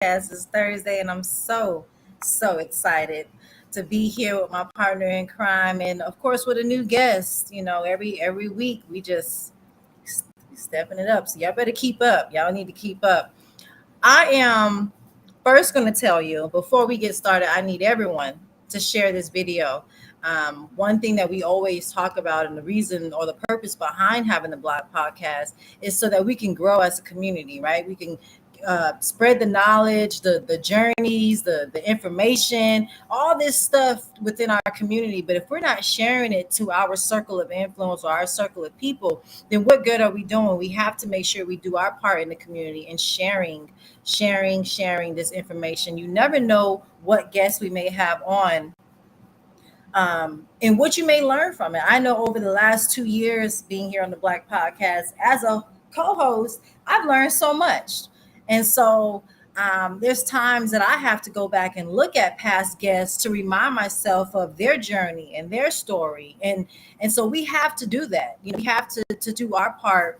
It's Thursday, and I'm so excited to be here with my partner in crime, and of course with a new guest. Every week we just stepping it up. So y'all better keep up. Y'all need to keep up. I am first going to tell you before we get started. I need everyone to share this video. One thing that we always talk about, and the reason or the purpose behind having the Block podcast, is so that we can grow as a community, right? We can spread the knowledge, the journeys, the information, all this stuff within our community. But if we're not sharing it to our circle of influence or our circle of people, then what good are we doing? We have to make sure we do our part in the community and sharing this information. You never know what guests we may have on, and what you may learn from it. I know over the last 2 years being here on the Black Podcast as a co-host, I've learned so much. And so there's times that I have to go back and look at past guests to remind myself of their journey and their story. And so we have to do that. We have to do our part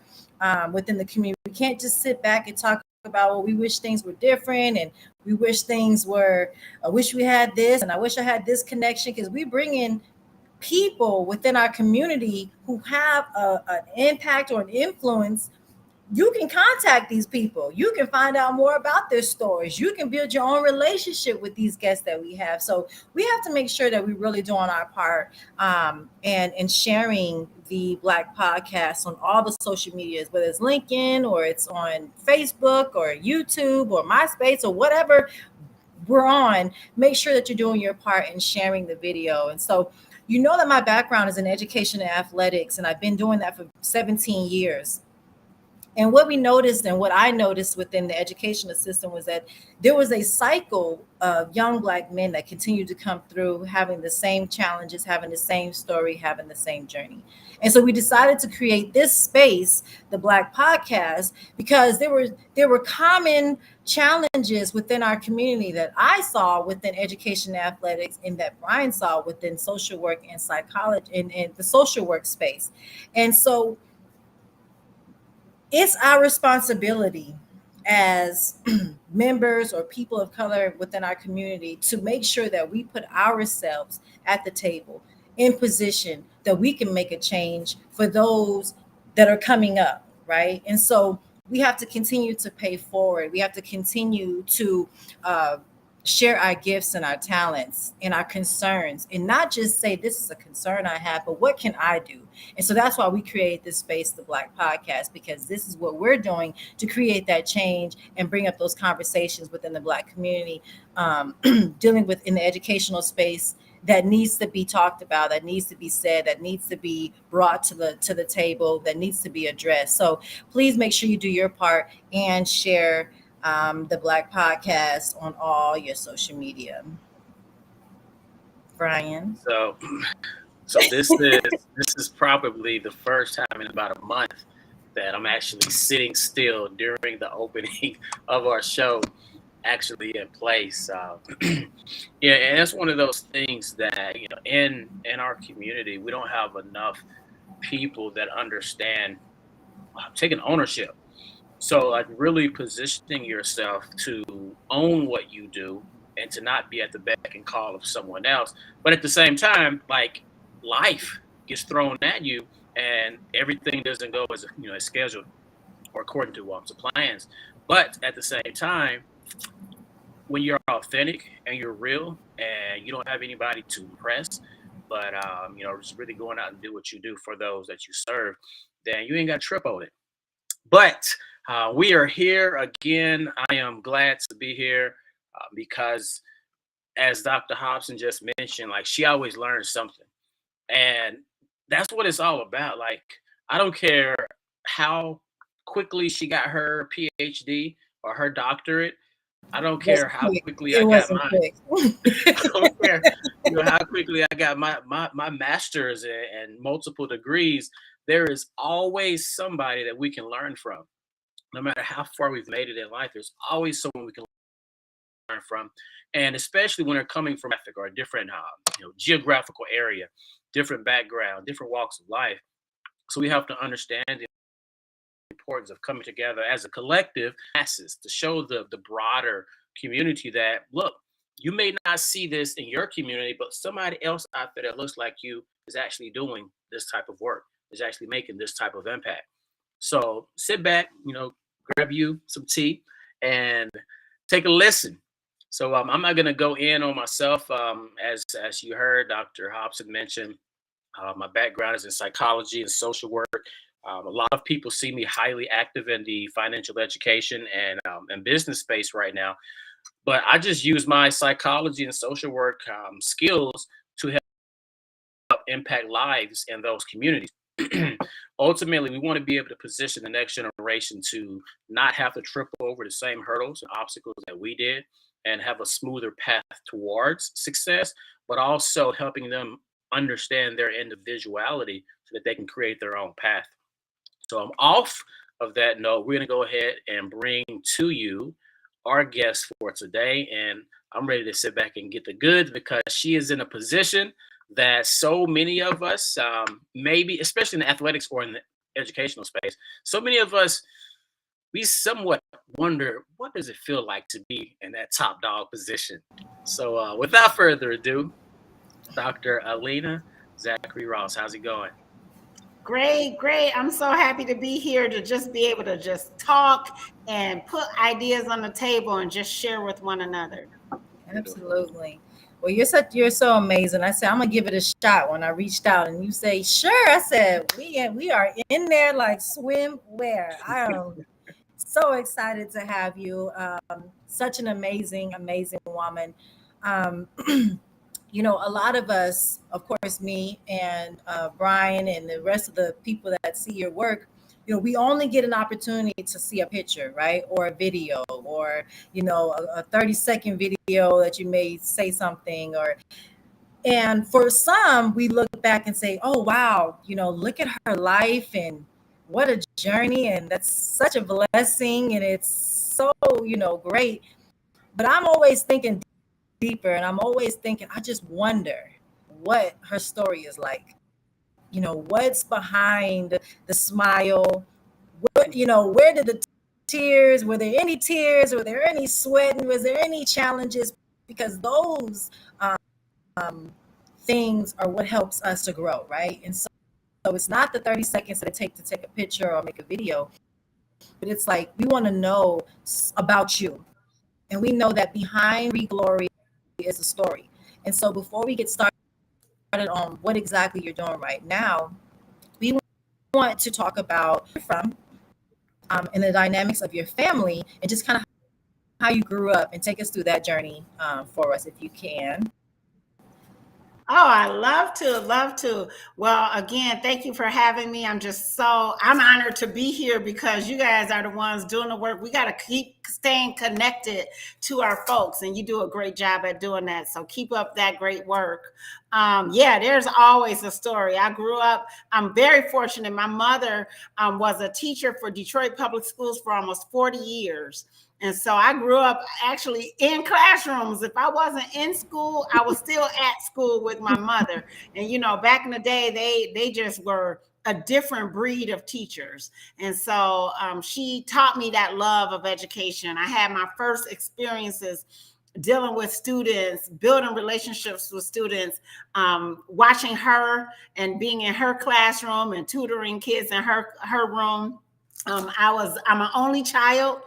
within the community. We can't just sit back and talk about, well, we wish things were different, and we wish things were, I wish we had this, and I wish I had this connection, because we bring in people within our community who have an impact or an influence. You can contact these people. You can find out more about their stories. You can build your own relationship with these guests that we have. So we have to make sure that we really doing our part, and sharing the Black podcast on all the social medias, whether it's LinkedIn or it's on Facebook or YouTube or MySpace or whatever we're on. Make sure that you're doing your part in sharing the video. And so, that my background is in education and athletics, and I've been doing that for 17 years. And what we noticed, and what I noticed within the educational system, was that there was a cycle of young Black men that continued to come through, having the same challenges, having the same story, having the same journey. And so we decided to create this space, the Black Podcast, because there were common challenges within our community that I saw within education and athletics, and that Brian saw within social work and psychology, in the social work space. And so it's our responsibility as members or people of color within our community to make sure that we put ourselves at the table in position that we can make a change for those that are coming up, right? And so we have to continue to pay forward. We have to continue to share our gifts and our talents and our concerns, and not just say, this is a concern I have, but what can I do? And so that's why we created this space, the Black Podcast, because this is what we're doing to create that change and bring up those conversations within the Black community, dealing with in the educational space that needs to be talked about, that needs to be said, that needs to be brought to the table, that needs to be addressed. So please make sure you do your part and share the Black Podcast on all your social media. Brian. So this is probably the first time in about a month that I'm actually sitting still during the opening of our show, actually in place. Yeah, and it's one of those things that in our community we don't have enough people that understand taking ownership. So like really positioning yourself to own what you do and to not be at the beck and call of someone else. But at the same time, like life gets thrown at you and everything doesn't go as as scheduled or according to the plans. But at the same time, when you're authentic and you're real and you don't have anybody to impress, but just really going out and do what you do for those that you serve, then you ain't got to trip on it. But we are here again. I am glad to be here because, as Dr. Hobson just mentioned, like she always learns something. And that's what it's all about. Like, I don't care how quickly she got her PhD or her doctorate. I don't care how quickly I got mine. I don't care how quickly I got my master's and multiple degrees. There is always somebody that we can learn from. No matter how far we've made it in life, there's always someone we can learn from. And especially when they're coming from a different geographical area, different background, different walks of life. So we have to understand the importance of coming together as a collective masses to show the broader community that, look, you may not see this in your community, but somebody else out there that looks like you is actually doing this type of work, is actually making this type of impact. So sit back, grab you some tea and take a listen. So I'm not going to go in on myself. As you heard, Dr. Hobson mentioned, my background is in psychology and social work. A lot of people see me highly active in the financial education and business space right now, but I just use my psychology and social work skills to help impact lives in those communities. Ultimately, we want to be able to position the next generation to not have to trip over the same hurdles and obstacles that we did and have a smoother path towards success, but also helping them understand their individuality so that they can create their own path. So I'm off of that note. We're going to go ahead and bring to you our guest for today. And I'm ready to sit back and get the goods because she is in a position that so many of us, maybe, especially in the athletics or in the educational space, so many of us, we somewhat wonder, what does it feel like to be in that top dog position? So without further ado, Dr. Alena Zachery-Ross, how's it going? Great. I'm so happy to be here to just be able to just talk and put ideas on the table and just share with one another. Absolutely. Well, you're so amazing. I said I'm gonna give it a shot when I reached out, and you say sure. I said we are in there like swimwear. I am so excited to have you. Such an amazing woman. Um, a lot of us, of course, me and Brian and the rest of the people that see your work, we only get an opportunity to see a picture, right? Or a video, or, a 30-second video that you may say something, and for some, we look back and say, oh, wow, look at her life and what a journey. And that's such a blessing. And it's so, great. But I'm always thinking deeper, and I'm always thinking, I just wonder what her story is like. What's behind the smile? Where did the tears? Were there any tears? Were there any sweat? Was there any challenges? Because those things are what helps us to grow, right? And so it's not the 30 seconds that it takes to take a picture or make a video, but it's like we want to know about you, and we know that behind every glory is a story. And so before we get started on what exactly you're doing right now, we want to talk about where you're from, and the dynamics of your family, and just kind of how you grew up, and take us through that journey for us if you can. Oh, I love to. Well, again, thank you for having me. I'm honored to be here because you guys are the ones doing the work. We got to keep staying connected to our folks, and you do a great job at doing that. So keep up that great work. There's always a story. I grew up, I'm very fortunate. My mother was a teacher for Detroit Public Schools for almost 40 years. And so I grew up actually in classrooms. If I wasn't in school, I was still at school with my mother. And, back in the day, they just were a different breed of teachers. And so she taught me that love of education. I had my first experiences dealing with students, building relationships with students, watching her and being in her classroom and tutoring kids in her room. I'm an only child,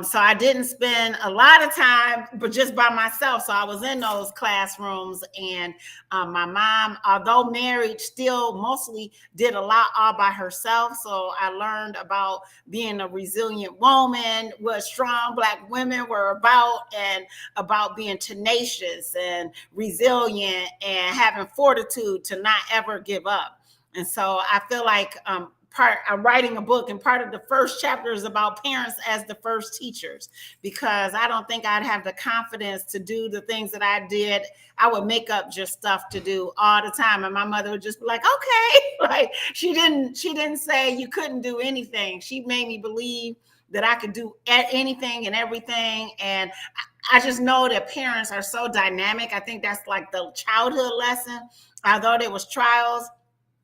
so I didn't spend a lot of time, but just by myself. So I was in those classrooms, and my mom, although married, still mostly did a lot all by herself. So I learned about being a resilient woman, what strong Black women were about, and about being tenacious and resilient and having fortitude to not ever give up. And so I feel like I'm writing a book, and part of the first chapter is about parents as the first teachers, because I don't think I'd have the confidence to do the things that I did. I would make up just stuff to do all the time, and my mother would just be like, okay. Like she didn't say you couldn't do anything. She made me believe that I could do anything and everything. And I just know that parents are so dynamic. I think that's like the childhood lesson. Although there was trials,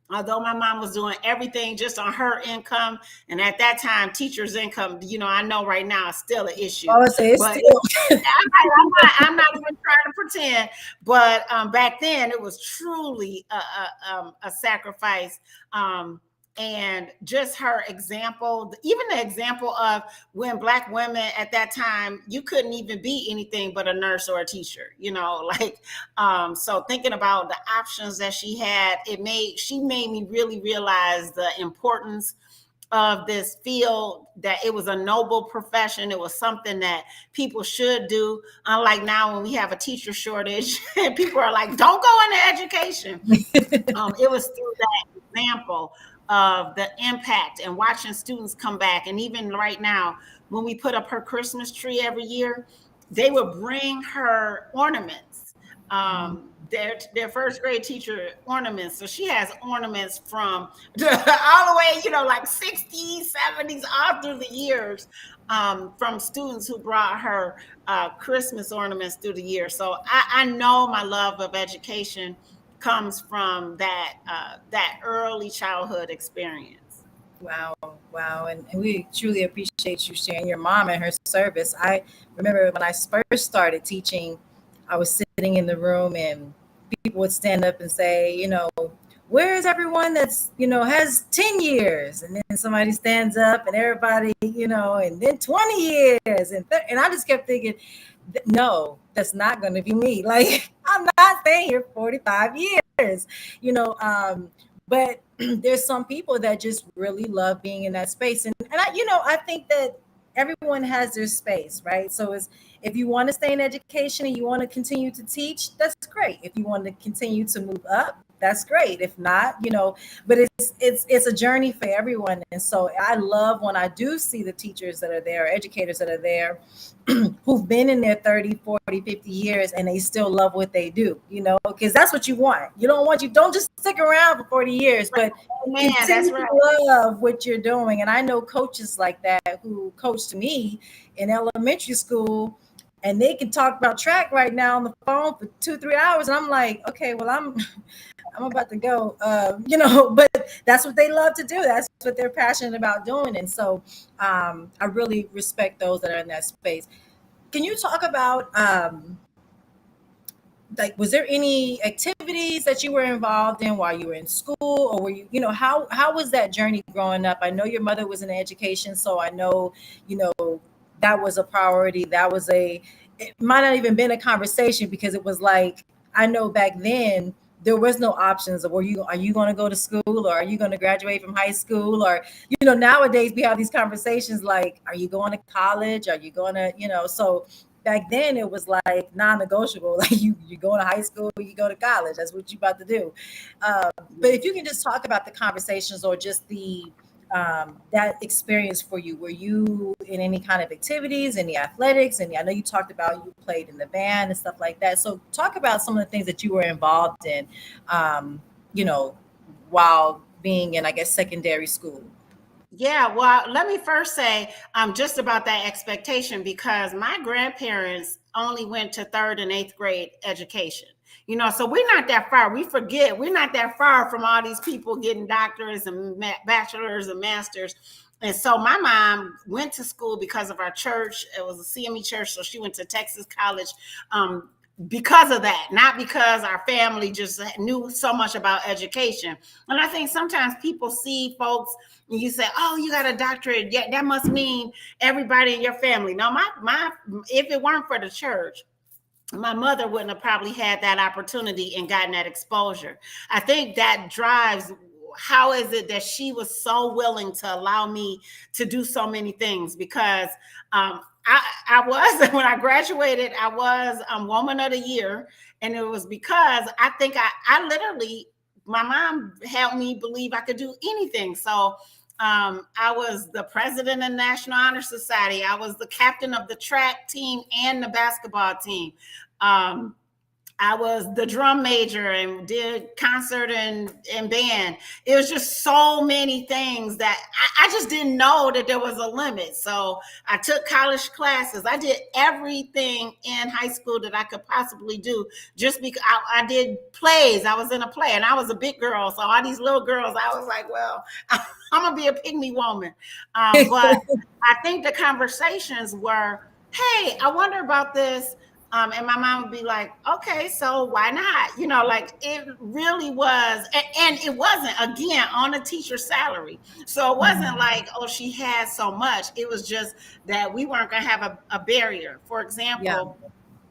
Although my mom was doing everything just on her income, and at that time, teachers' income, I know right now is still an issue. I would say it's But still. I'm not even trying to pretend. But back then, it was truly a sacrifice. And just her example, even the example of when Black women at that time, you couldn't even be anything but a nurse or a teacher, so thinking about the options that she had, she made me really realize the importance of this field, that it was a noble profession. It was something that people should do. Unlike now when we have a teacher shortage and people are like, don't go into education. It was through that example of the impact and watching students come back. And even right now, when we put up her Christmas tree every year, they would bring her ornaments. Their first grade teacher ornaments. So she has ornaments from all the way, like 60s, 70s, all through the years, from students who brought her Christmas ornaments through the year. So I know my love of education comes from that early childhood experience. Wow. And we truly appreciate you sharing your mom and her service. I remember when I first started teaching, I was sitting in the room and people would stand up and say, where is everyone that's, has 10 years? And then somebody stands up and everybody, and then 20 years. And I just kept thinking, no, that's not going to be me. Like, I'm not staying here 45 years, but there's some people that just really love being in that space. And I think that everyone has their space, right? So if you want to stay in education and you want to continue to teach, that's great. If you want to continue to move up, that's great. If not, but it's a journey for everyone. And so I love when I do see the teachers that are there, educators that are there, who've been in there 30, 40, 50 years and they still love what they do, because that's what you want. You don't just stick around for 40 years, but continue to love what you're doing. And I know coaches like that who coached me in elementary school, and they can talk about track right now on the phone for 2-3 hours. And I'm like, okay, well, I'm about to go, but that's what they love to do. That's what they're passionate about doing. And so I really respect those that are in that space. Can you talk about, was there any activities that you were involved in while you were in school, or were you, how was that journey growing up? I know your mother was in education, so I know, that was a priority. It might not even been a conversation, because it was like, I know back then there was no options of are you going to go to school, or are you going to graduate from high school, or nowadays we have these conversations like, are you going to college, are you going to so back then it was like non-negotiable. Like you go to high school, you go to college, that's what you about to do. But if you can just talk about the conversations, or just the that experience for you. Were you in any kind of activities, any athletics? And I know you talked about you played in the band and stuff like that. So talk about some of the things that you were involved in, while being in, I guess, secondary school. Yeah, well, let me first say just about that expectation, because my grandparents only went to 3rd and 8th grade education. So we're not that far. We forget we're not that far from all these people getting doctorates and bachelors and masters. And so my mom went to school because of our church. It was a CME church, so she went to Texas College because of that, not because our family just knew so much about education. And I think sometimes people see folks and you say, oh, you got a doctorate, yeah, that must mean everybody in your family. No, my if it weren't for the church, my mother wouldn't have probably had that opportunity and gotten that exposure. I think that drives, how is it that she was so willing to allow me to do so many things? Because I was, when I graduated, I was Woman of the Year. And it was because I think I literally, my mom helped me believe I could do anything. So I was the president of the National Honor Society. I was the captain of the track team and the basketball team. I was the drum major and did concert and band. It was just so many things that I just didn't know that there was a limit. So I took college classes. I did everything in high school that I could possibly do just because I did plays. I was in a play and I was a big girl. So all these little girls, I was like, well, I'm going to be a pygmy woman. But I think the conversations were, hey, I wonder about this. And my mom would be like, okay, so why not? You know, like it really was. And it wasn't, again, on a teacher's salary. So it wasn't like, oh, she had so much. It was just that we weren't going to have a barrier. For example,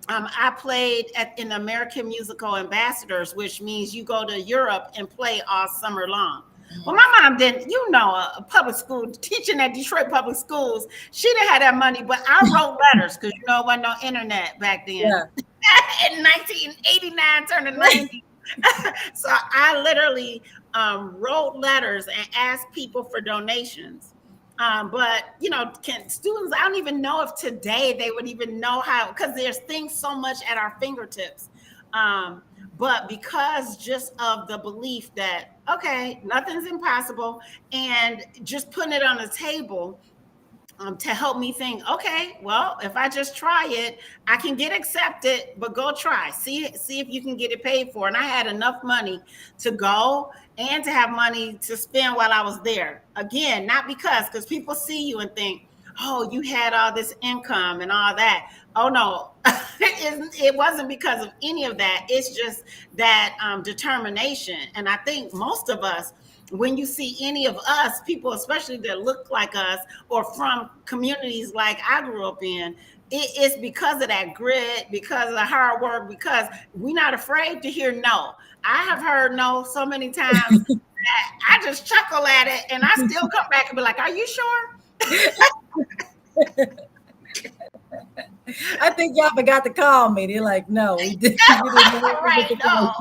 I played in the American Musical Ambassadors, which means you go to Europe and play all summer long. Well, my mom didn't, a public school, teaching at Detroit public schools, she didn't have that money, but I wrote letters because, there wasn't no internet back then. Yeah. In 1989, turning 90. So I literally wrote letters and asked people for donations. But, can students, I don't even know if today they would even know how, because there's things so much at our fingertips. But because just of the belief that, okay, nothing's impossible, and just putting it on the table to help me think, okay, well, if I just try it, I can get accepted, but go try. See if you can get it paid for. And I had enough money to go and to have money to spend while I was there. Again, not because people see you and think, oh, you had all this income and all that. Oh, no, it wasn't because of any of that. It's just that determination. And I think most of us, when you see any of us, people especially that look like us or from communities like I grew up in, it's because of that grit, because of the hard work, because we're not afraid to hear no. I have heard no so many times that I just chuckle at it and I still come back and be like, are you sure? I think y'all forgot to call me. They're like, no, we didn't. Right, no.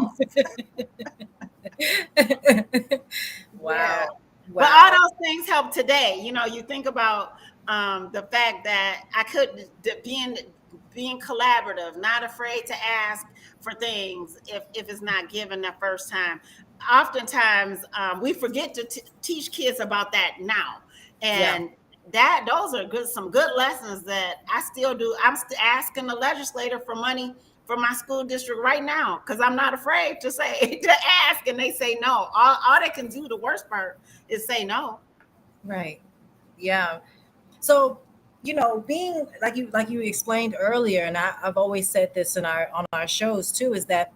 Wow. Yeah. But all those things help today. You think about the fact that I could being collaborative, not afraid to ask for things if it's not given the first time. Oftentimes, we forget to teach kids about that now. And those are some good lessons that I still do. I'm still asking the legislator for money for my school district right now because I'm not afraid to ask, and they say no. All they can do, the worst part, is say no. Right. Yeah. So, being like you explained earlier, and I've always said this on our shows too, is that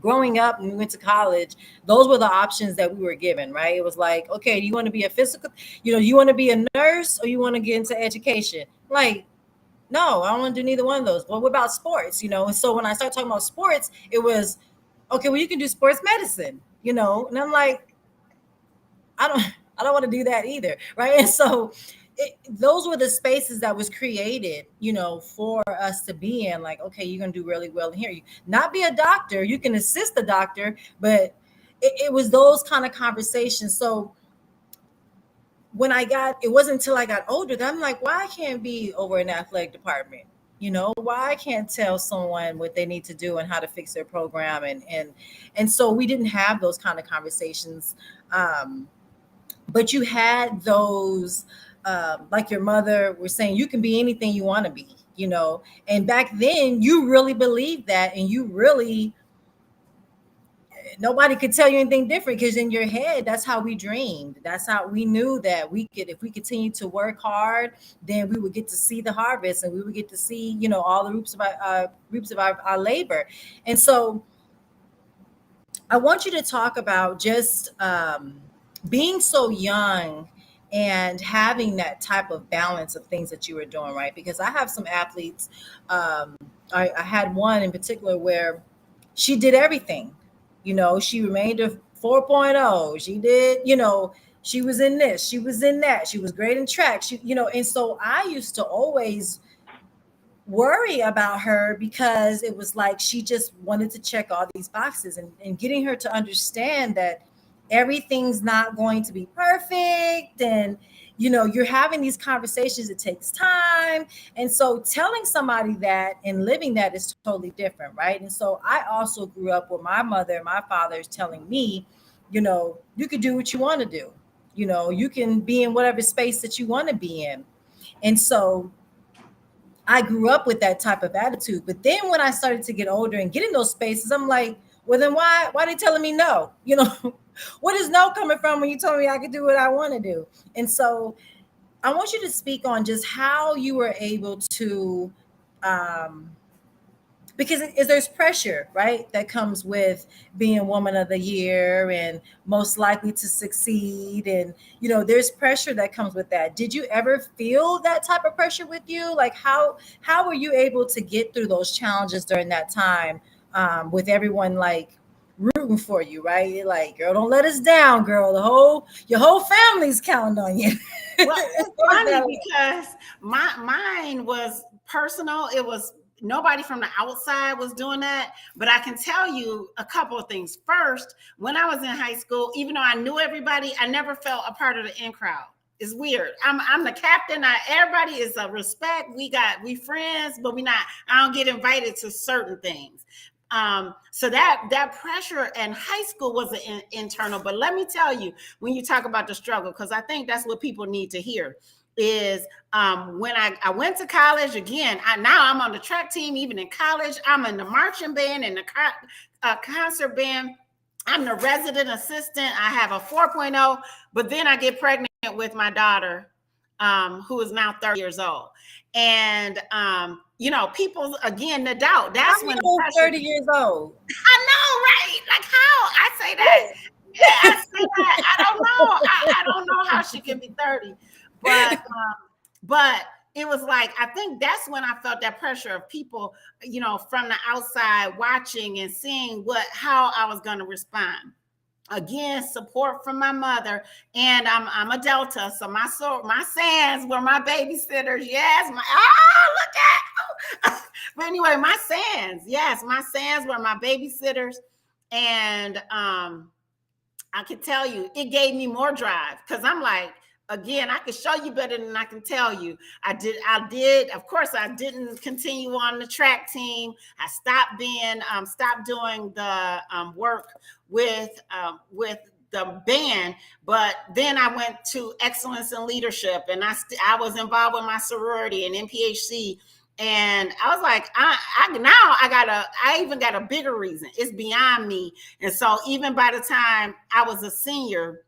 growing up when we went to college, those were the options that we were given, right? It was like, okay, do you want to be a physical, you want to be a nurse or you want to get into education? Like, no, I don't want to do neither one of those. Well, what about sports? And so when I started talking about sports, it was, okay, well, you can do sports medicine, and I'm like, I don't want to do that either, right? And so those were the spaces that was created, for us to be in. Like, okay, you're gonna do really well in here. You not be a doctor, you can assist the doctor, but it was those kind of conversations. So it wasn't until I got older that I'm like, why I can't be over an athletic department? Why I can't tell someone what they need to do and how to fix their program, and so we didn't have those kind of conversations. But you had those, like your mother was saying, you can be anything you want to be, and back then you really believed that, and nobody could tell you anything different, because in your head, that's how we dreamed. That's how we knew that if we continue to work hard, then we would get to see the harvest, and we would get to see, all the roots of our labor. And so I want you to talk about just being so young and having that type of balance of things that you were doing, right? Because I have some athletes. I had one in particular where she did everything. She remained a 4.0. She did, she was in this, she was in that. She was great in track. And so I used to always worry about her because it was like she just wanted to check all these boxes, and getting her to understand that everything's not going to be perfect, and you're having these conversations, it takes time. And so telling somebody that and living that is totally different, right? And so I also grew up with my mother and my father telling me, you could do what you want to do. You can be in whatever space that you want to be in. And so I grew up with that type of attitude. But then when I started to get older and get in those spaces, I'm like, well, then why are they telling me no? What is no coming from when you told me I could do what I want to do? And so I want you to speak on just how you were able to, because there's pressure, right, that comes with being Woman of the Year and most likely to succeed. And, there's pressure that comes with that. Did you ever feel that type of pressure with you? Like how were you able to get through those challenges during that time, with everyone like rooting for you, right? You're like, girl, don't let us down, girl. Your whole family's counting on you. Well, it's funny because mine was personal. It was nobody from the outside was doing that. But I can tell you a couple of things. First, when I was in high school, even though I knew everybody, I never felt a part of the in crowd. It's weird. I'm the captain. Everybody is a respect. We friends, but I don't get invited to certain things. So that pressure in high school was an internal. But let me tell you, when you talk about the struggle, because I think that's what people need to hear, is when I went to college again. Now I'm on the track team. Even in college, I'm in the marching band and the concert band. I'm the resident assistant. I have a 4.0, but then I get pregnant with my daughter, who is now 30 years old. And, people, again, the doubt. That's when 30 years old. I know, right? Like how? I say that. Yeah, I say that. I don't know. I don't know how she can be 30. But it was like, I think that's when I felt that pressure of people, from the outside watching and seeing how I was going to respond. Again, support from my mother, and I'm a Delta, so my Sans were my babysitters. Yes, look at. But anyway, my Sans were my babysitters, and I can tell you, it gave me more drive because I'm like, again, I can show you better than I can tell you. I did. Of course, I didn't continue on the track team. I stopped doing the work with the band. But then I went to excellence in leadership, and I was involved with my sorority and NPHC. And I was like, I even got a bigger reason. It's beyond me. And so even by the time I was a senior,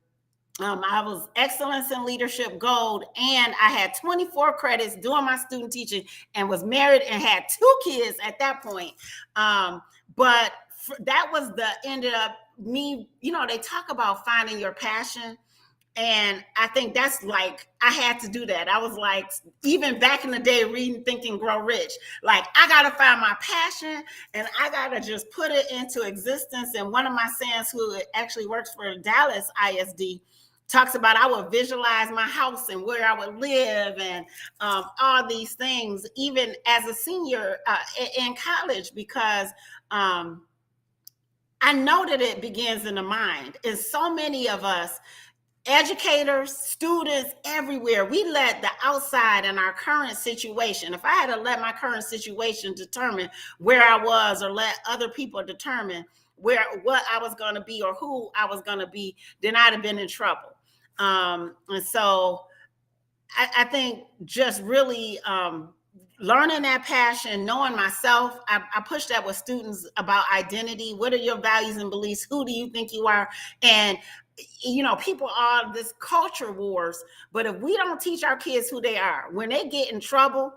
I was excellence in leadership gold, and I had 24 credits doing my student teaching and was married and had 2 kids at that point. But that was ended up me, they talk about finding your passion. And I think that's like, I had to do that. I was like, even back in the day, reading Think and Grow Rich, like I got to find my passion and I got to just put it into existence. And one of my Sans, who actually works for Dallas ISD, talks about I would visualize my house and where I would live and all these things, even as a senior in college, because I know that it begins in the mind. And so many of us, educators, students, everywhere, we let the outside and our current situation. If I had to let my current situation determine where I was, or let other people determine what I was going to be or who I was going to be, then I'd have been in trouble. And so I think just really learning that passion, knowing myself. I push that with students about identity. What are your values and beliefs? Who do you think you are? And people are this culture wars, but if we don't teach our kids who they are, when they get in trouble,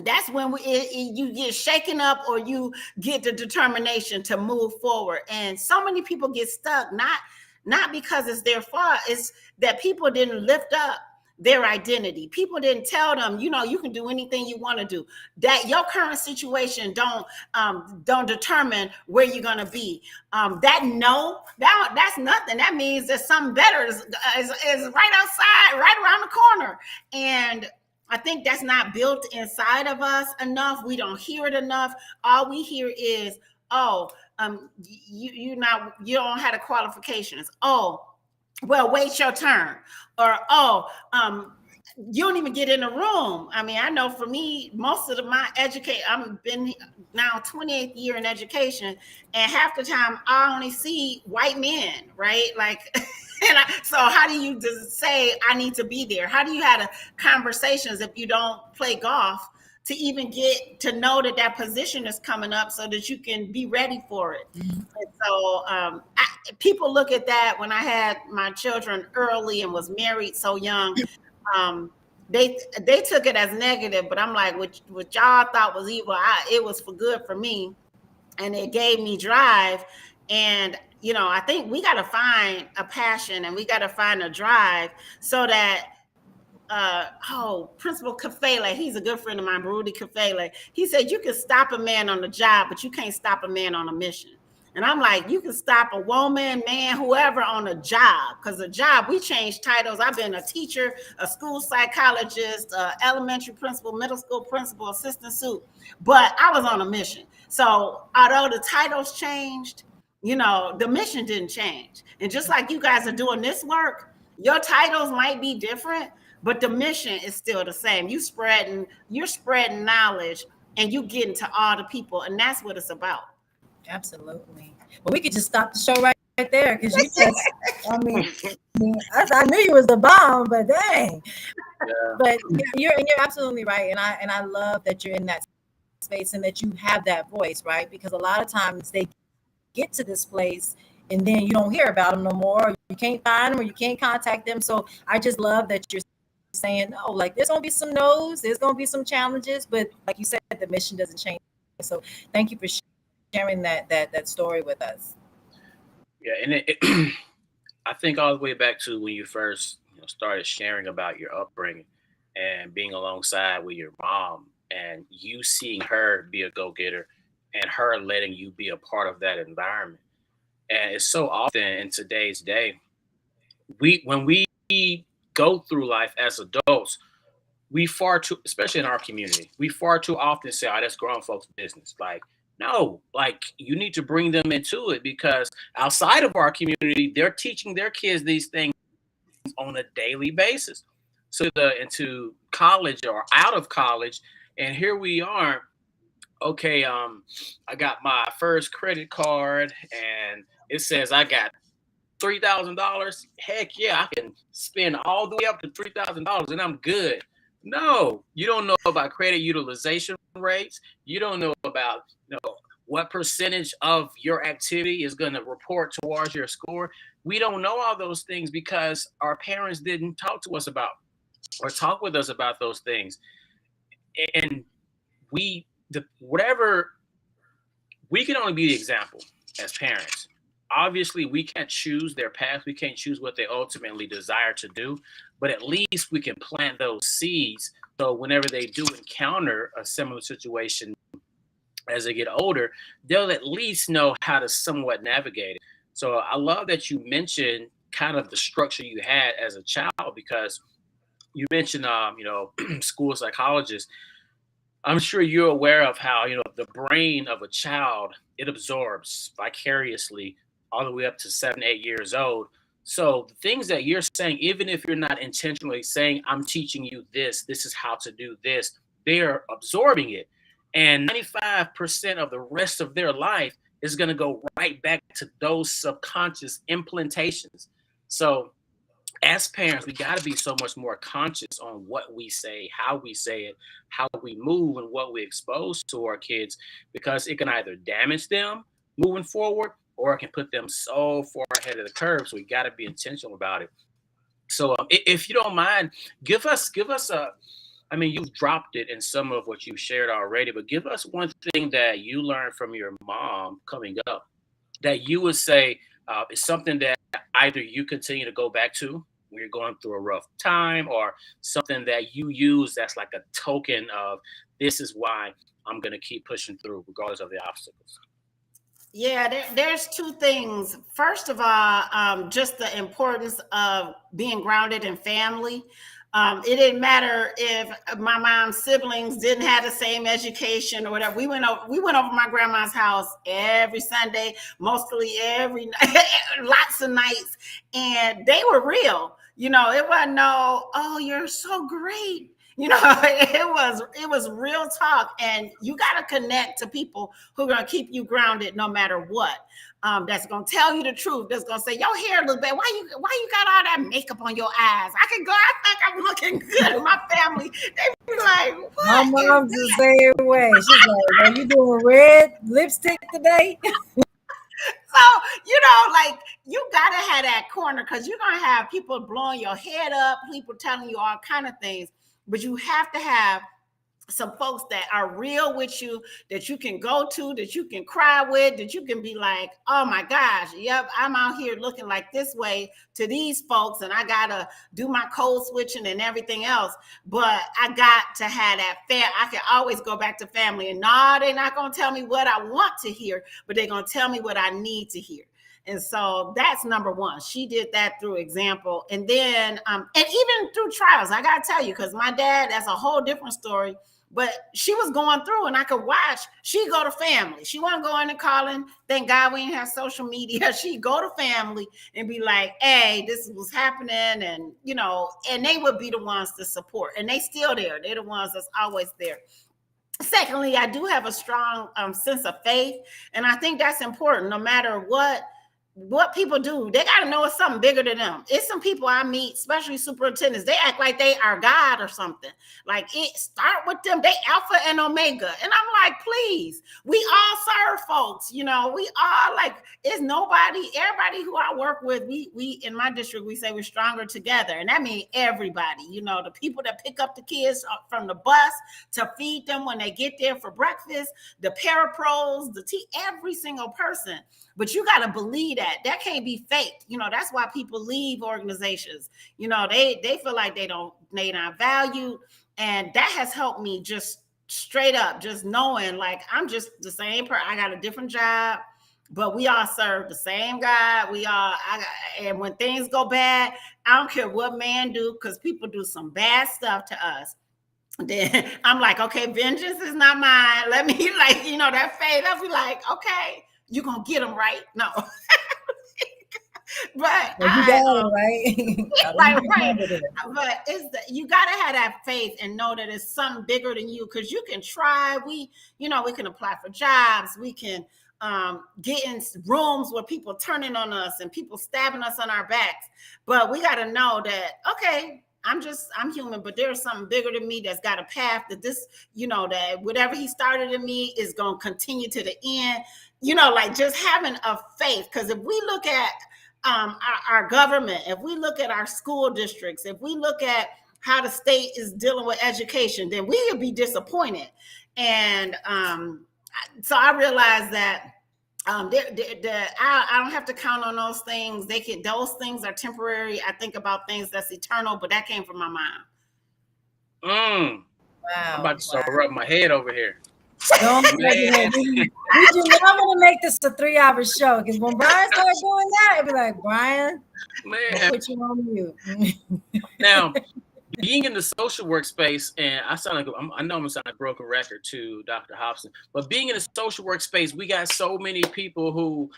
that's when you get shaken up, or you get the determination to move forward. And so many people get stuck, not because it's their fault, it's that people didn't lift up their identity. People didn't tell them, you can do anything you want to do. That your current situation don't determine where you're going to be. That's nothing. That means that something better is right outside, right around the corner. And I think that's not built inside of us enough. We don't hear it enough. All we hear is, oh, you don't have the qualifications. Oh, well, wait your turn. Or, oh, you don't even get in the room. I mean, I know for me, most of my I've been now 28th year in education, and half the time I only see white men, right? Like, so how do you just say I need to be there? How do you have conversations if you don't play golf to even get to know that position is coming up so that you can be ready for it? Mm-hmm. And so people look at that when I had my children early and was married so young. They took it as negative, but I'm like, what y'all thought was evil, it was for good for me, and it gave me drive. And I think we got to find a passion and we got to find a drive so that Principal Kafele, he's a good friend of mine, Rudy Kafele. He said you can stop a man on the job, but you can't stop a man on a mission. And I'm like, you can stop a woman, man, whoever on a job, because a job, we change titles. I've been a teacher, a school psychologist, elementary principal, middle school principal, assistant suit, but I was on a mission. So although the titles changed, the mission didn't change. And just like you guys are doing this work, your titles might be different, but the mission is still the same. You're spreading knowledge and you getting to all the people, and that's what it's about. Absolutely. Well, we could just stop the show right there because you just, I knew you was the bomb, but dang. Yeah. But you're absolutely right. And I love that you're in that space and that you have that voice, right? Because a lot of times they get to this place and then you don't hear about them no more. Or you can't find them or you can't contact them. So I just love that you're saying, no, like there's going to be some no's, there's going to be some challenges, but like you said, the mission doesn't change. So thank you for sharing that story with us. Yeah, and I think all the way back to when you first started sharing about your upbringing and being alongside with your mom and you seeing her be a go-getter and her letting you be a part of that environment. And it's so often in today's day, when we go through life as adults, we far too, especially in our community, we far too often say, oh, that's grown folks' business. Like, no, like you need to bring them into it because outside of our community, they're teaching their kids these things on a daily basis. So into college or out of college, and here we are. Okay, I got my first credit card, and it says I got $3,000. Heck yeah, I can spend all the way up to $3,000, and I'm good. No, you don't know about credit utilization rates. You don't know about what percentage of your activity is going to report towards your score. We don't know all those things because our parents didn't talk to us about or talk with us about those things. And we can only be the example as parents. Obviously, we can't choose their path. We can't choose what they ultimately desire to do, but at least we can plant those seeds. So whenever they do encounter a similar situation as they get older, they'll at least know how to somewhat navigate it. So I love that you mentioned kind of the structure you had as a child, because you mentioned, school psychologists. I'm sure you're aware of how, the brain of a child, it absorbs vicariously all the way up to 7, 8 years old. So the things that you're saying, even if you're not intentionally saying, I'm teaching you this is how to do this, they are absorbing it. And 95% of the rest of their life is going to go right back to those subconscious implantations. So as parents, we got to be so much more conscious on what we say, how we say it, how we move, and what we expose to our kids, because it can either damage them moving forward or it can put them so far ahead of the curve. So we got to be intentional about it. So if you don't mind, give us you've dropped it in some of what you shared already, but give us one thing that you learned from your mom coming up that you would say is something that either you continue to go back to when you're going through a rough time, or something that you use that's like a token of, this is why I'm going to keep pushing through regardless of the obstacles. Yeah, there's two things. First of all, just the importance of being grounded in family. It didn't matter if my mom's siblings didn't have the same education or whatever. We went over my grandma's house every Sunday, mostly every lots of nights, and they were real. You know, it wasn't no, oh, you're so great. You know, it was real talk, and you got to connect to people who are going to keep you grounded no matter what. That's gonna tell you the truth. That's gonna say your hair look bad. Why you got all that makeup on your eyes? I think I'm looking good. My family, they be like, what? My mom's the same way. She's like, are you doing red lipstick today? So, you know, like you gotta have that corner, because you're gonna have people blowing your head up, people telling you all kind of things, but you have to have some folks that are real with you, that you can go to, that you can cry with, that you can be like, oh my gosh, yep, I'm out here looking like this way to these folks, and I gotta do my code switching and everything else. But I got to have that I can always go back to family, and no, they're not gonna tell me what I want to hear, but they're gonna tell me what I need to hear. And so that's number one. She did that through example. And then, and even through trials, I got to tell you, because my dad, that's a whole different story. But she was going through, and I could watch. She'd go to family. She wasn't going and calling. Thank God we didn't have social media. She'd go to family and be like, hey, this was happening. And, you know, and they would be the ones to support. And they still there. They're the ones that's always there. Secondly, I do have a strong sense of faith. And I think that's important. No matter what people do, they got to know it's something bigger than them. It's some people I meet, especially superintendents, they act like they are God or something. Like, it start with them, they Alpha and Omega. And I'm like, please, we all serve folks, you know, we all like, it's everybody who I work with, we in my district, we say we're stronger together. And that means everybody, you know, the people that pick up the kids from the bus to feed them when they get there for breakfast, the parapros, every single person. But you got to believe that can't be faked. You know, that's why people leave organizations. You know, they feel like they're not valued. And that has helped me just straight up, just knowing like, I'm just the same person. I got a different job, but we all serve the same God. And when things go bad, I don't care what man do, because people do some bad stuff to us. Then I'm like, okay, vengeance is not mine. Let me, like, you know, that faith, I'll be like, okay, you're going to get them right. No. But well, you got it, right? right. But you got to have that faith and know that it's something bigger than you, because you can try. We can apply for jobs. We can get in rooms where people turning on us and people stabbing us on our backs. But we got to know that, okay, I'm human, but there's something bigger than me that's got a path that this, you know, that whatever he started in me is going to continue to the end, you know, like just having a faith. Because if we look at our government, if we look at our school districts, if we look at how the state is dealing with education, then we would be disappointed. And so I realized that I don't have to count on those things. Those things are temporary. I think about things that's eternal, but that came from my mom. Wow. I'm about to start rubbing my head over here. Don't we do not want to make this a 3-hour show, because when Brian started doing that, it'd be like, Brian, man, put you on mute. Now, being in the social workspace, and I know I'm gonna sound like a broken record to Dr. Hobson, but being in the social workspace, we got so many people who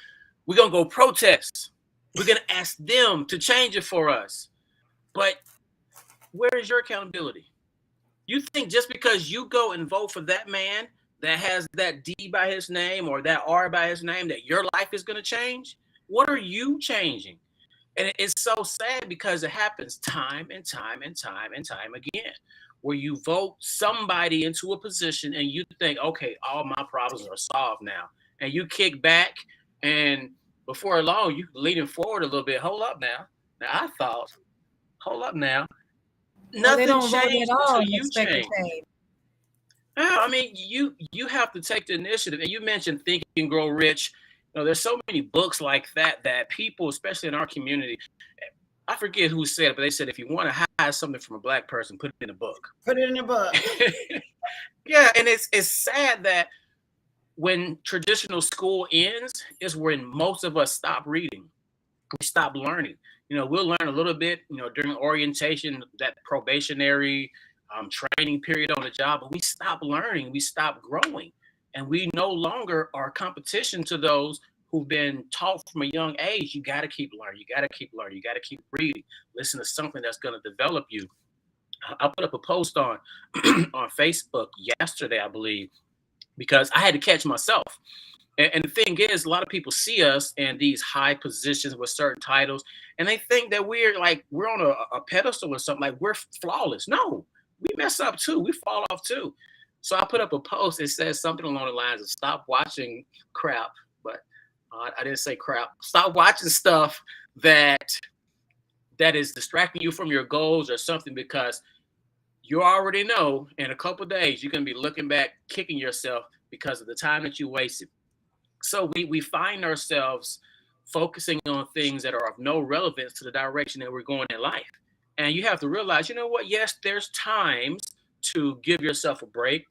we're gonna go protest. We're gonna ask them to change it for us. But where is your accountability? You think just because you go and vote for that man that has that D by his name or that R by his name, that your life is gonna change? What are you changing? And it's so sad, because it happens time and time and time and time again, where you vote somebody into a position and you think, okay, all my problems are solved now. And you kick back, and before long, you leaning forward a little bit. Hold up now. Hold up now. Nothing changed until you change. I mean, you have to take the initiative. And you mentioned Think and Grow Rich. You know, there's so many books like that people, especially in our community, I forget who said it, but they said, if you want to hide something from a Black person, put it in a book. Put it in a book. Yeah, and it's sad that when traditional school ends is when most of us stop reading. We stop learning. we'll learn a little bit, during orientation, that probationary training period on the job, but we stop learning, we stop growing, and we no longer are competition to those who've been taught from a young age. You got to keep learning, you got to keep learning, you got to keep reading, listen to something that's going to develop you. I put up a post on on Facebook yesterday, I believe, because I had to catch myself. And the thing is, a lot of people see us in these high positions with certain titles, and they think that we're on a pedestal or something, like we're flawless. No, we mess up too. We fall off too. So I put up a post. It says something along the lines of "Stop watching crap," but I didn't say crap. Stop watching stuff that is distracting you from your goals or something, because you already know in a couple of days you're going to be looking back, kicking yourself because of the time that you wasted. So we find ourselves focusing on things that are of no relevance to the direction that we're going in life. And you have to realize, you know what? Yes, there's times to give yourself a break,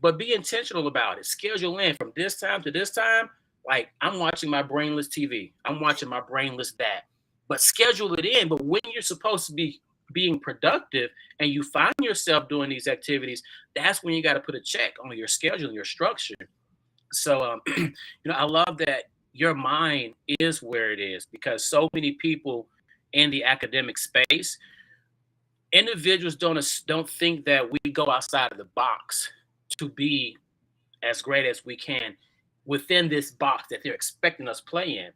but be intentional about it. Schedule in from this time to this time. Like, I'm watching my brainless TV. I'm watching my brainless that. But schedule it in. But when you're supposed to be being productive and you find yourself doing these activities, that's when you got to put a check on your schedule, your structure. So, I love that your mind is where it is, because so many people in the academic space, individuals don't think that we go outside of the box to be as great as we can within this box that they're expecting us play in.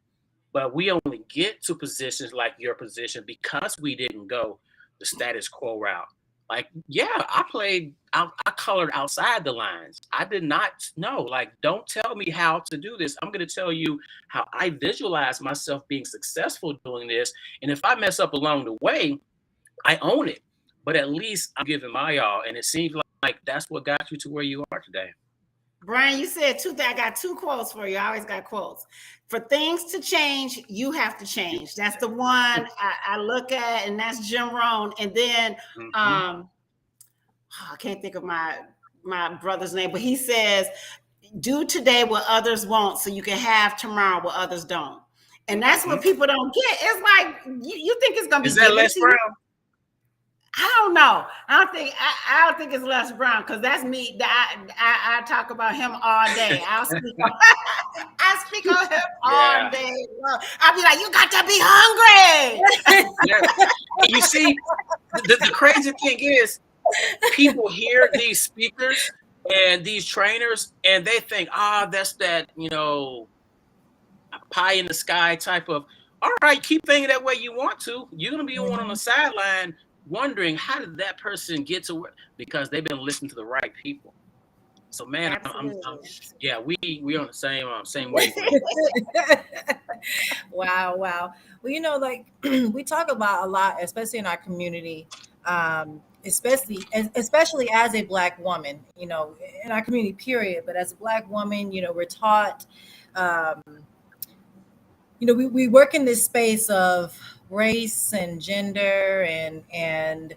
But we only get to positions like your position because we didn't go the status quo route. Like, yeah, I colored outside the lines. I did not know. Like, don't tell me how to do this. I'm going to tell you how I visualize myself being successful doing this. And if I mess up along the way, I own it. But at least I'm giving my all. And it seems like that's what got you to where you are today. Brian, you said two things. I got two quotes for you. I always got quotes. For things to change, you have to change. That's the one I look at, and that's Jim Rohn. And then I can't think of my brother's name, but he says, do today what others won't so you can have tomorrow what others don't. And that's what people don't get. It's like, you think it's going to be. Is that Les Brown? I don't know. I don't think it's Les Brown, because that's me. I talk about him all day. I speak on him all day long. I'll be like, you got to be hungry. Yeah. You see, the crazy thing is, people hear these speakers and these trainers, and they think, that's that, pie in the sky type of, all right, keep thinking that way you want to. You're going to be one on the sideline wondering, how did that person get to work? Because they've been listening to the right people. So, man, I'm we on the same way. Wow. Well, like we talk about a lot, especially in our community, especially as a Black woman, in our community, period. But as a Black woman, we're taught, we work in this space of race and gender, and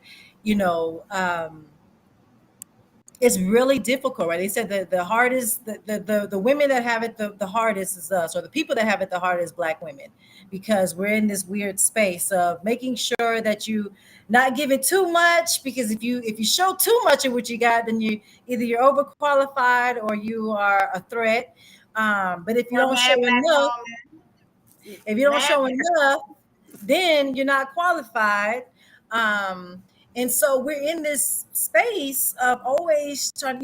it's really difficult, right? They said that the hardest, the women that have it the hardest is us, or the people that have it the hardest is Black women, because we're in this weird space of making sure that you not give it too much, because if you show too much of what you got, then you're overqualified or you are a threat. But if you don't show enough, then you're not qualified. And so we're in this space of always trying,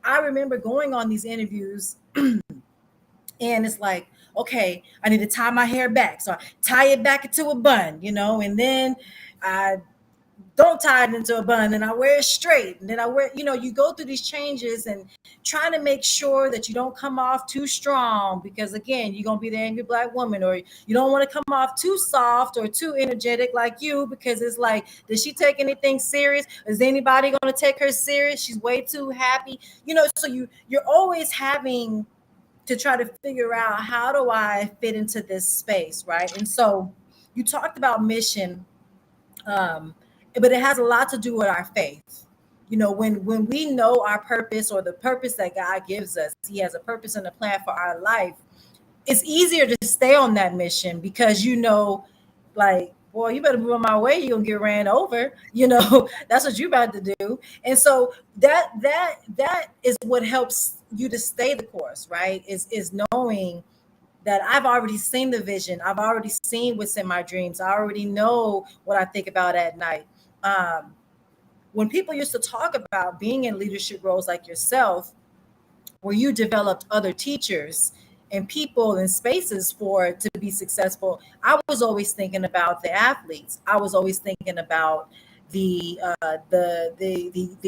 I remember going on these interviews and it's like, okay, I need to tie my hair back. So I tie it back into a bun, and then I don't tie it into a bun, and I wear it straight. And then I wear, you go through these changes and trying to make sure that you don't come off too strong, because again, you're going to be the angry Black woman, or you don't want to come off too soft or too energetic like you, because it's like, does she take anything serious? Is anybody going to take her serious? She's way too happy, so you're always having to try to figure out, how do I fit into this space, right? And so you talked about mission, but it has a lot to do with our faith. When we know our purpose, or the purpose that God gives us, He has a purpose and a plan for our life. It's easier to stay on that mission, because like boy, you better move on my way, you're gonna get ran over. You know, that's what you about to do. And so that is what helps you to stay the course, right? Is knowing that I've already seen the vision. I've already seen what's in my dreams. I already know what I think about at night. When people used to talk about being in leadership roles like yourself, where you developed other teachers and people and spaces for to be successful, I was always thinking about the athletes. I was always thinking about the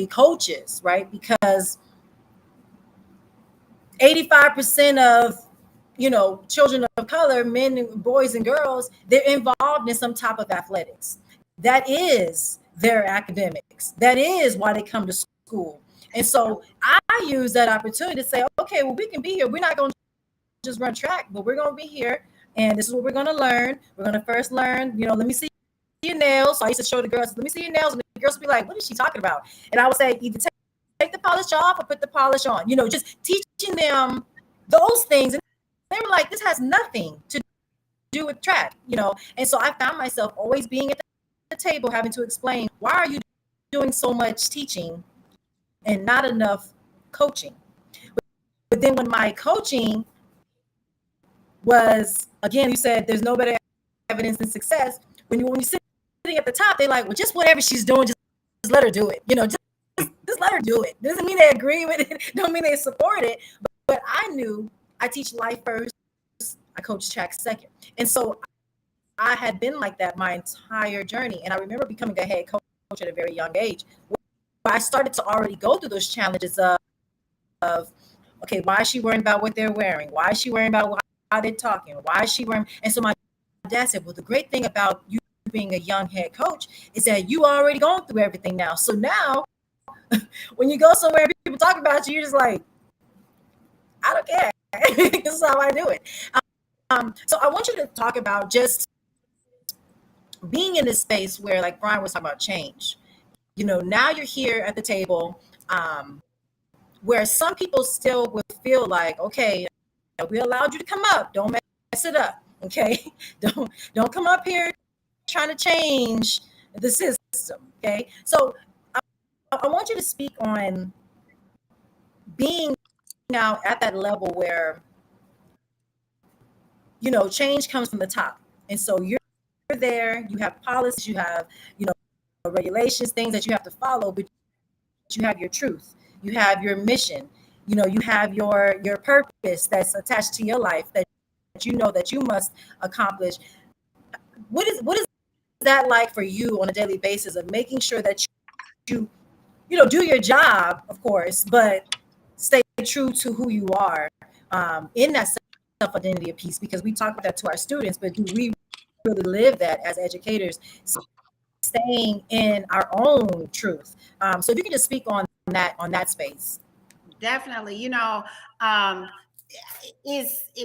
coaches, right? Because 85% of children of color, men and boys and girls, they're involved in some type of athletics. That is their academics. That is why they come to school. And so I use that opportunity to say, okay, well, we can be here. We're not going to just run track, but we're going to be here. And this is what we're going to learn. We're going to first learn, let me see your nails. So I used to show the girls, let me see your nails. And the girls would be like, what is she talking about? And I would say, either take the polish off or put the polish on, just teaching them those things. And they were like, this has nothing to do with track, And so I found myself always being at the table, having to explain, why are you doing so much teaching and not enough coaching? But then when my coaching was, again, you said there's no better evidence than success. When you're sitting at the top, they're like, well, just whatever she's doing, just let her do it. Just let her do it. Doesn't mean they agree with it. Don't mean they support it. But I knew I teach life first. I coach track second. And so I had been like that my entire journey. And I remember becoming a head coach at a very young age, where I started to already go through those challenges of okay, why is she worrying about what they're wearing? Why is she worrying about how they're talking? Why is she wearing? And so my dad said, well, the great thing about you being a young head coach is that you already gone through everything now. So now when you go somewhere and people talk about you, you're just like, I don't care. This is how I do it. So I want you to talk about just being in this space where, like Brian was talking about, change. Now you're here at the table, where some people still will feel like, okay, we allowed you to come up, don't mess it up, okay? Don't come up here trying to change the system, okay? So I want you to speak on being now at that level where change comes from the top. And so you're there, you have policies, you have regulations, things that you have to follow, but you have your truth, you have your mission, you have your purpose that's attached to your life that that you must accomplish. What is that like for you on a daily basis of making sure that you do your job, of course, but stay true to who you are in that self-identity of peace? Because we talk about that to our students, but do we really live that as educators, staying in our own truth? So if you can just speak on that space. Definitely.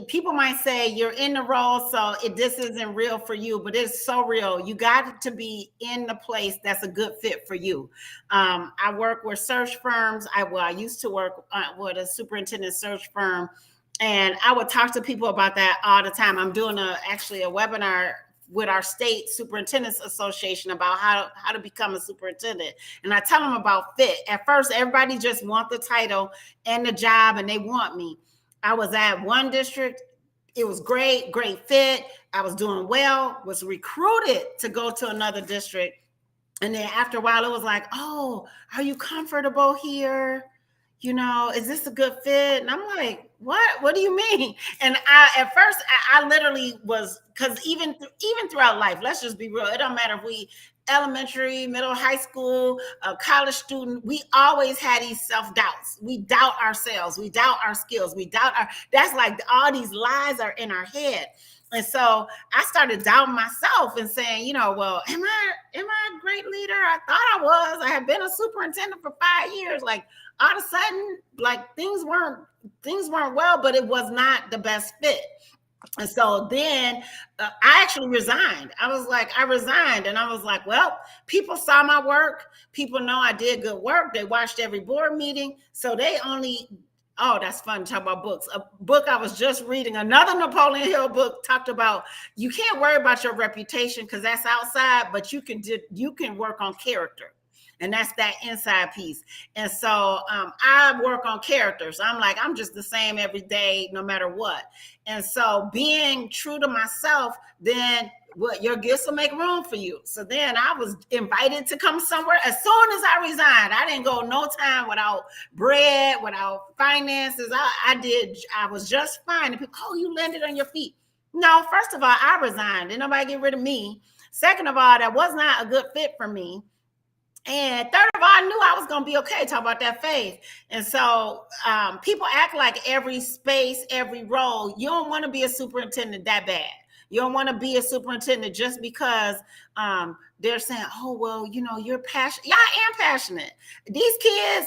People might say you're in the role, so this isn't real for you, but it's so real. You got to be in the place that's a good fit for you. I work with search firms. I used to work with a superintendent search firm, and I would talk to people about that all the time. I'm doing actually a webinar with our state superintendents association about how to become a superintendent. And I tell them about fit. At first, everybody just want the title and the job, and they want me. I was at one district. It was great fit. I was doing well, was recruited to go to another district. And then after a while, it was like, oh, are you comfortable here? Is this a good fit? And I'm like, what do you mean? And at first I literally was, because even throughout life, let's just be real. It don't matter if we elementary, middle, high school, college student, we always had these self-doubts. We doubt ourselves. We doubt our skills. That's like all these lies are in our head. And so I started doubting myself and saying, well, am I a great leader? I thought I was. I had been a superintendent for 5 years. Like all of a sudden, like things weren't well, but it was not the best fit. And so then I actually resigned. I resigned, and I was like, well, people saw my work. People know I did good work. They watched every board meeting. So they only Oh, that's fun to talk about books. A book I was just reading, another Napoleon Hill book, talked about you can't worry about your reputation because that's outside, but you can work on character. And that's that inside piece. And so I work on characters. I'm just the same every day, no matter what. And so being true to myself, then your gifts will make room for you. So then I was invited to come somewhere. As soon as I resigned, I didn't go no time without bread, without finances. I was just fine. And people, oh, you landed on your feet. No, first of all, I resigned. Didn't nobody get rid of me. Second of all, that was not a good fit for me. And third of all, I knew I was going to be okay. Talk about that faith. And so people act like every space, every role, you don't want to be a superintendent that bad. You don't want to be a superintendent just because they're saying, oh, well, you're passionate. Yeah, I am passionate. These kids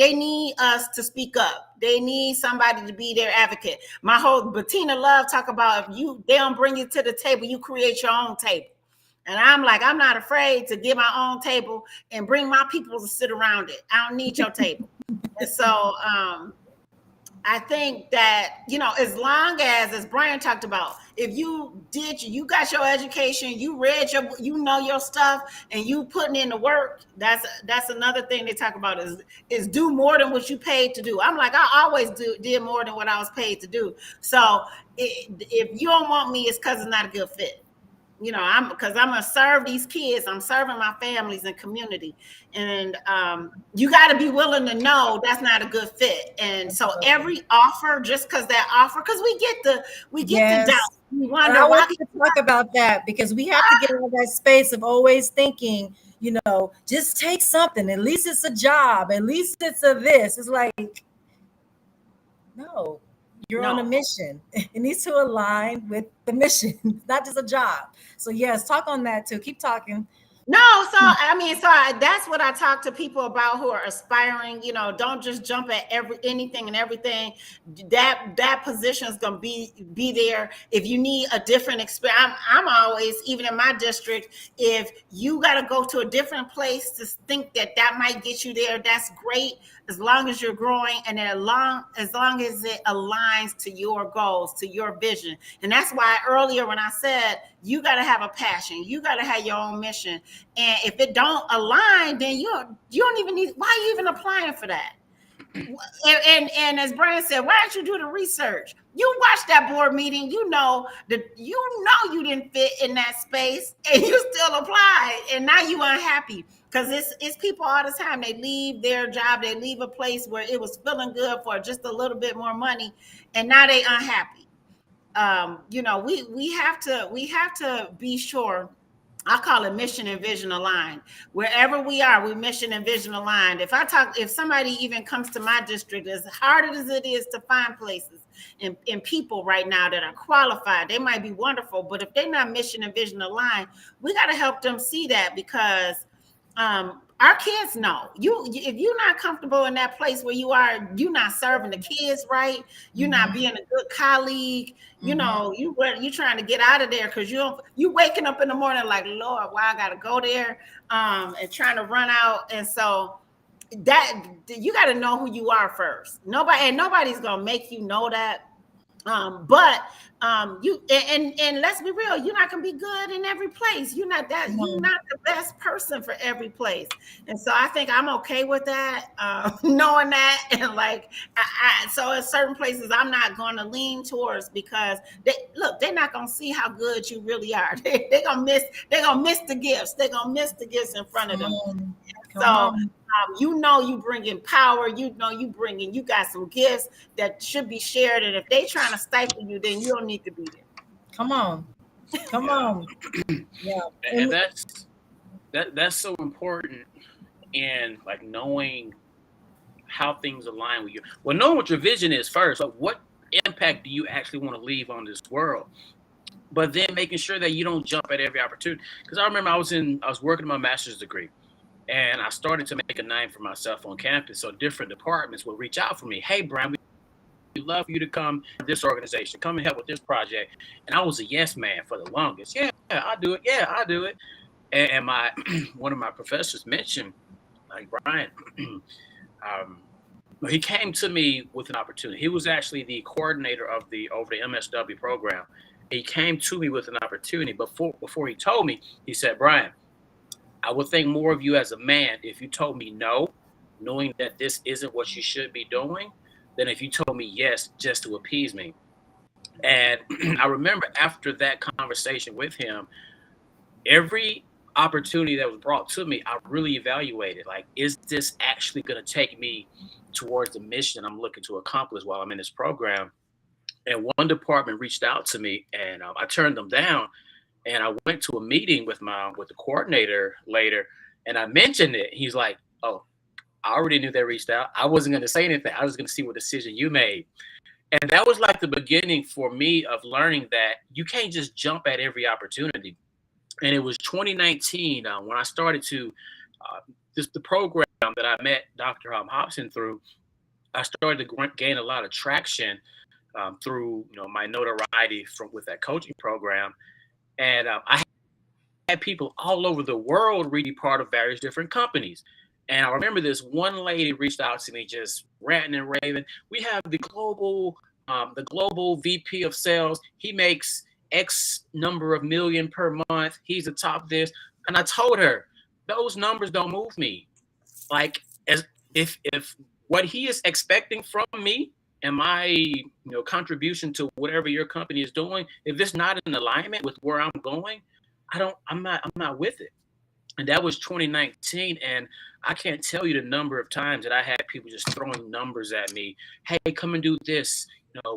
they need us to speak up. They need somebody to be their advocate. My whole Bettina Love talk about they don't bring you to the table, you create your own table. And I'm not afraid to get my own table and bring my people to sit around it. I don't need your table. And so I think that, as long as Brian talked about, if you got your education, you read your stuff, and you putting in the work, that's another thing they talk about is do more than what you paid to do. I always did more than what I was paid to do. So if you don't want me, it's because it's not a good fit. Because I'm going to serve these kids. I'm serving my families and community. And you got to be willing to know that's not a good fit. And so every offer, just because that offer, because we get the doubt. We wonder, I want to talk about that because we have to get out of that space of always thinking, just take something. At least it's a job. At least it's a this. It's like, no. You're on a mission. It needs to align with the mission. It's not just a job. So yes, talk on that too. Keep talking. No, that's what I talk to people about who are aspiring. Don't just jump at anything and everything. That position is going to be there. If you need a different experience, I'm always, even in my district, if you got to go to a different place to think that might get you there, that's great. As long as you're growing and as long as it aligns to your goals, to your vision. And that's why earlier when I said you got to have a passion, you got to have your own mission. And if it don't align, then you don't even need, why are you even applying for that? And as Brian said, why don't you do the research? You watch that board meeting, you know you didn't fit in that space and you still applied, and now you unhappy. Because it's people all the time. They leave their job, they leave a place where it was feeling good for just a little bit more money, and now they unhappy. We have to be sure. I call it mission and vision aligned. Wherever we are, we mission and vision aligned. If somebody even comes to my district, as hard as it is to find places and people right now that are qualified, they might be wonderful, but if they're not mission and vision aligned, we got to help them see that, because our kids know if you're not comfortable in that place where you are, you're not serving the kids right. You're not being a good colleague. You're trying to get out of there because you waking up in the morning like, Lord, why I got to go there, and trying to run out. And so that you got to know who you are first. Nobody's going to make you know that. But let's be real, you're not gonna be good in every place. You're not the best person for every place. And so I think I'm okay with that, knowing that. And so in certain places I'm not gonna lean towards, because they're not gonna see how good you really are. They're gonna miss the gifts. They're gonna miss the gifts in front of them. You bringing power, you got some gifts that should be shared. And if they trying to stifle you, then you don't need to be there. Come on. Yeah. And that's so important in knowing how things align with you. Well, knowing what your vision is first, what impact do you actually want to leave on this world? But then making sure that you don't jump at every opportunity. Because I remember I was working on my master's degree. And I started to make a name for myself on campus. So different departments will reach out for me. Hey, Brian, we'd love for you to come to this organization, come and help with this project. And I was a yes man for the longest. Yeah, I'll do it. Yeah, I'll do it. And one of my professors mentioned, Brian, he came to me with an opportunity. He was actually the coordinator of the MSW program. He came to me with an opportunity. Before he told me, he said, Brian, I would think more of you as a man if you told me no, knowing that this isn't what you should be doing, than if you told me yes just to appease me. And I remember after that conversation with him, every opportunity that was brought to me, I really evaluated, like, is this actually going to take me towards the mission I'm looking to accomplish while I'm in this program? And one department reached out to me, and I turned them down. And I went to a meeting with the coordinator later, and I mentioned it. He's like, "Oh, I already knew they reached out. I wasn't going to say anything. I was going to see what decision you made." And that was like the beginning for me of learning that you can't just jump at every opportunity. And it was 2019 when I started to the program that I met Dr. Hobson through. I started to gain a lot of traction through my notoriety with that coaching program, and I had people all over the world really part of various different companies. And I remember this one lady reached out to me just ranting and raving. We have the global VP of sales. He makes X number of million per month. He's the top this. And I told her, those numbers don't move me. Like, as if what he is expecting from me and my contribution to whatever your company is doing, if it's not in alignment with where I'm going, I'm not with it. And that was 2019. And I can't tell you the number of times that I had people just throwing numbers at me. Hey, come and do this.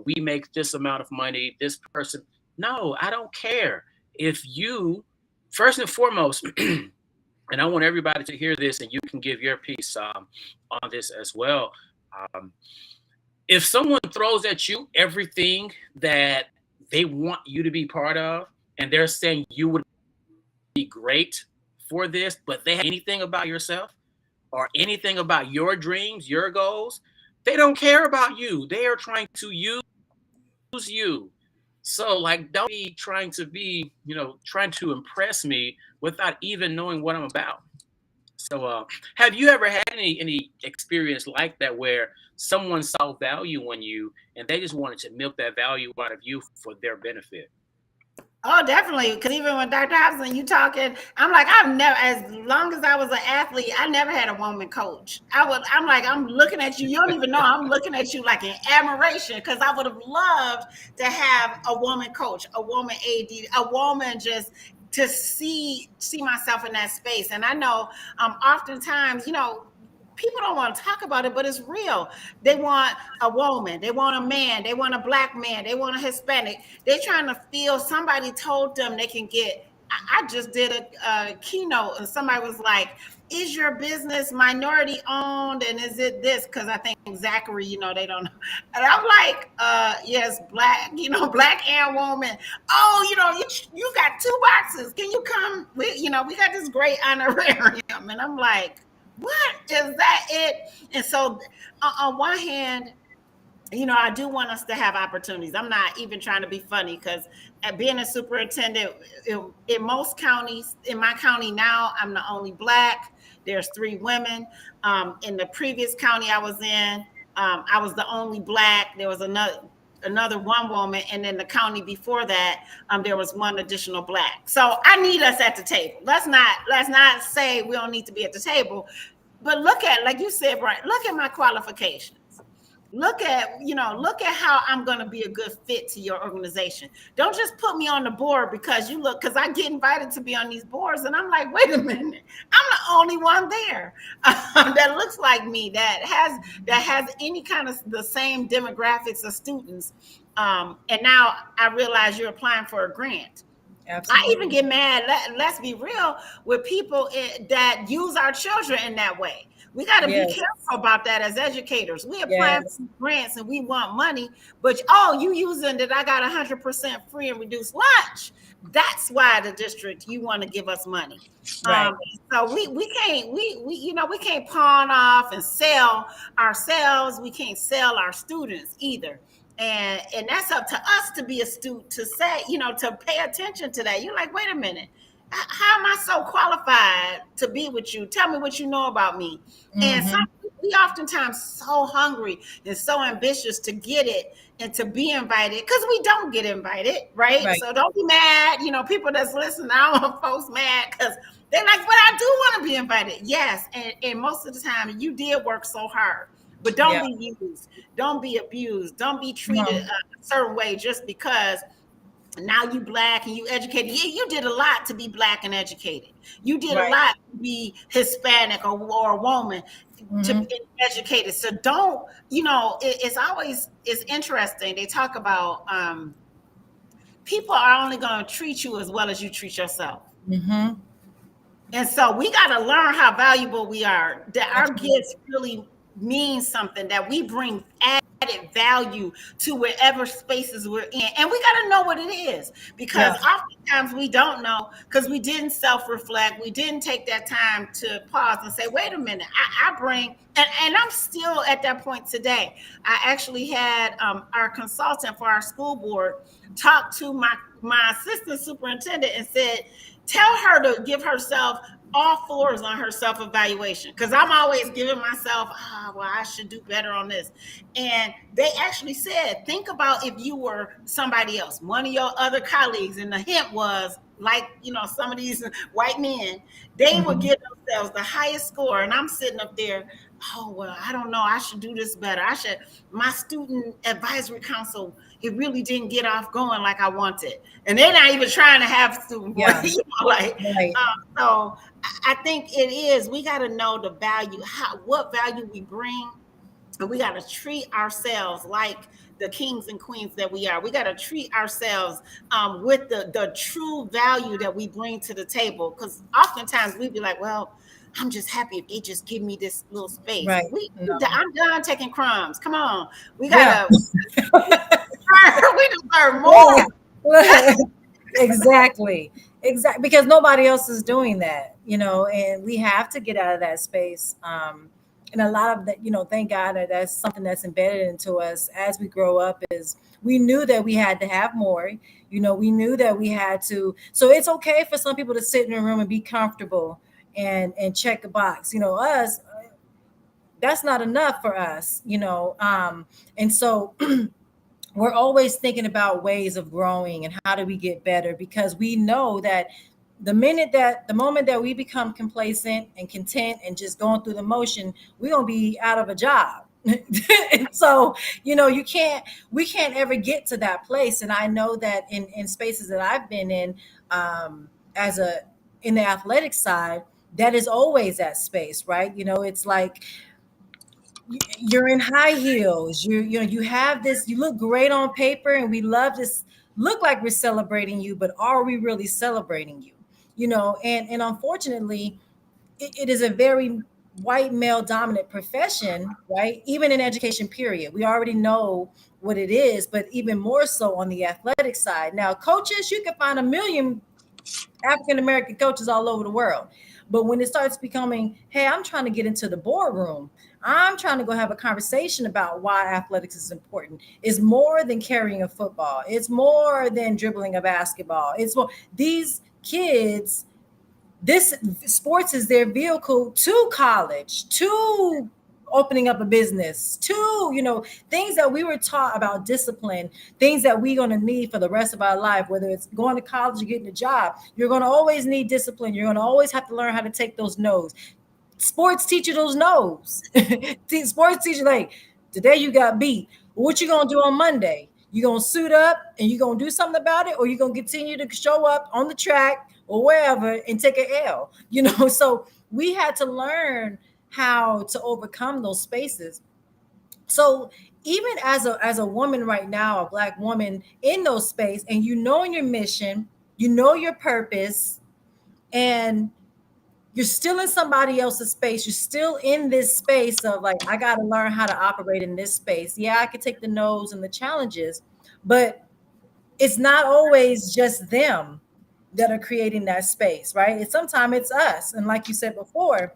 We make this amount of money, this person. No, I don't care. If you, first and foremost, and I want everybody to hear this, and you can give your piece on this as well. If someone throws at you everything that they want you to be part of, and they're saying you would be great for this, but they have anything about yourself or anything about your dreams, your goals, they don't care about you. They are trying to use you. So, like, don't be trying to impress me without even knowing what I'm about. So, have you ever had any experience like that where someone saw value in you and they just wanted to milk that value out of you for their benefit? Oh, definitely. Because even when Dr. Hobson, you talking, I'm like, I've never, as long as I was an athlete, I never had a woman coach. I'm like, I'm looking at you. You don't even know. I'm looking at you like in admiration, because I would have loved to have a woman coach, a woman AD, a woman just to see myself in that space. And I know oftentimes, people don't want to talk about it, but it's real. They want a woman, they want a man, they want a black man, they want a Hispanic. They're trying to feel somebody told them they can get. I just did a keynote, and somebody was like, is your business minority owned, and is it this? Because I think Zachary, they don't know. And I'm like, yes, black, black and woman. Oh, you got 2 boxes. Can you come? We got this great honorarium. And I'm like, what is that it? And so on one hand, I do want us to have opportunities. I'm not even trying to be funny, because being a superintendent in most counties, in my county now, I'm the only black. There's 3 women. In the previous county I was in, I was the only black. There was another one woman, and then the county before that, there was 1 additional black. So I need us at the table. Let's not say we don't need to be at the table, but look at, like you said, Brian, look at my qualifications. Look at how I'm going to be a good fit to your organization. Don't just put me on the board because I get invited to be on these boards, and I'm like, wait a minute, I'm the only one there that looks like me, that has any kind of the same demographics of students. And now I realize you're applying for a grant. Absolutely. I even get mad, let's be real, with people that use our children in that way. We got to be careful about that as educators. We apply for grants and we want money, but you using that I got 100% free and reduced lunch. That's why the district, you want to give us money. Right. So we can't pawn off and sell ourselves. We can't sell our students either. And that's up to us to be astute, to say, to pay attention to that. You're like, wait a minute, how am I so qualified to be with you? Tell me what you know about me. Mm-hmm. And we oftentimes so hungry and so ambitious to get it and to be invited, because we don't get invited, right? So don't be mad. People that's listening, I don't want folks mad because they're like, but I do want to be invited. Yes, and most of the time you did work so hard. But don't be used. Don't be abused. Don't be treated a certain way just because now you Black and you educated. Yeah, you did a lot to be Black and educated. You did a lot to be Hispanic or a woman to be educated. So don't, it's interesting. They talk about people are only going to treat you as well as you treat yourself. Mm-hmm. And so we got to learn how valuable we are, that our gifts really mean something, that we bring added value to wherever spaces we're in. And we got to know what it is, because oftentimes we don't know because we didn't self-reflect. We didn't take that time to pause and say, wait a minute, I bring, and I'm still at that point today. I actually had our consultant for our school board talk to my assistant superintendent and said, tell her to give herself all fours on her self-evaluation, because I'm always giving myself, well, I should do better on this. And they actually said, think about if you were somebody else, one of your other colleagues, and the hint was like, some of these white men, they would give themselves the highest score. And I'm sitting up there, oh, well, I don't know, I should do this better. My student advisory council, it really didn't get off going like I wanted. And they're not even trying to have student board, so I think it is, we got to know the value, what value we bring, and we got to treat ourselves like the kings and queens that we are. We got to treat ourselves with the true value that we bring to the table, because oftentimes we'd be like, well, I'm just happy if they just give me this little space. I'm done taking crumbs. Come on. We got to, we deserve more. Exactly. Because nobody else is doing that, and we have to get out of that space. And a lot of that, thank God that that's something that's embedded into us as we grow up, is we knew that we had to have more, we knew that we had to. So it's okay for some people to sit in a room and be comfortable and check a box. Us, that's not enough for us, and so we're always thinking about ways of growing and how do we get better, because we know that the moment that we become complacent and content and just going through the motion, we're going to be out of a job. And so, we can't ever get to that place. And I know that in spaces that I've been in, in the athletic side, that is always that space, right? It's like, you're in high heels, you have this, you look great on paper, and we love this, look like we're celebrating you, but are we really celebrating you? And unfortunately, it is a very white male dominant profession, right? Even in education, period. We already know what it is, but even more so on the athletic side. Now, coaches, you can find a million African American coaches all over the world. But when it starts becoming, hey, I'm trying to get into the boardroom, I'm trying to go have a conversation about why athletics is important. It's more than carrying a football. It's more than dribbling a basketball. It's more, these kids, this sports is their vehicle to college, to opening up a business, to, things that we were taught about discipline, things that we're going to need for the rest of our life, whether it's going to college or getting a job. You're going to always need discipline. You're going to always have to learn how to take those no's. Sports teach you those no's. Sports teach you, like, today you got beat. What you going to do on Monday? You going to suit up and you going to do something about it, or you going to continue to show up on the track or wherever and take an L, So we had to learn how to overcome those spaces. So even as a woman right now, a Black woman in those spaces, and your mission, your purpose, and you're still in somebody else's space. You're still in this space of like, I got to learn how to operate in this space. Yeah, I could take the no's and the challenges, but it's not always just them that are creating that space, right? Sometimes it's us. And like you said before,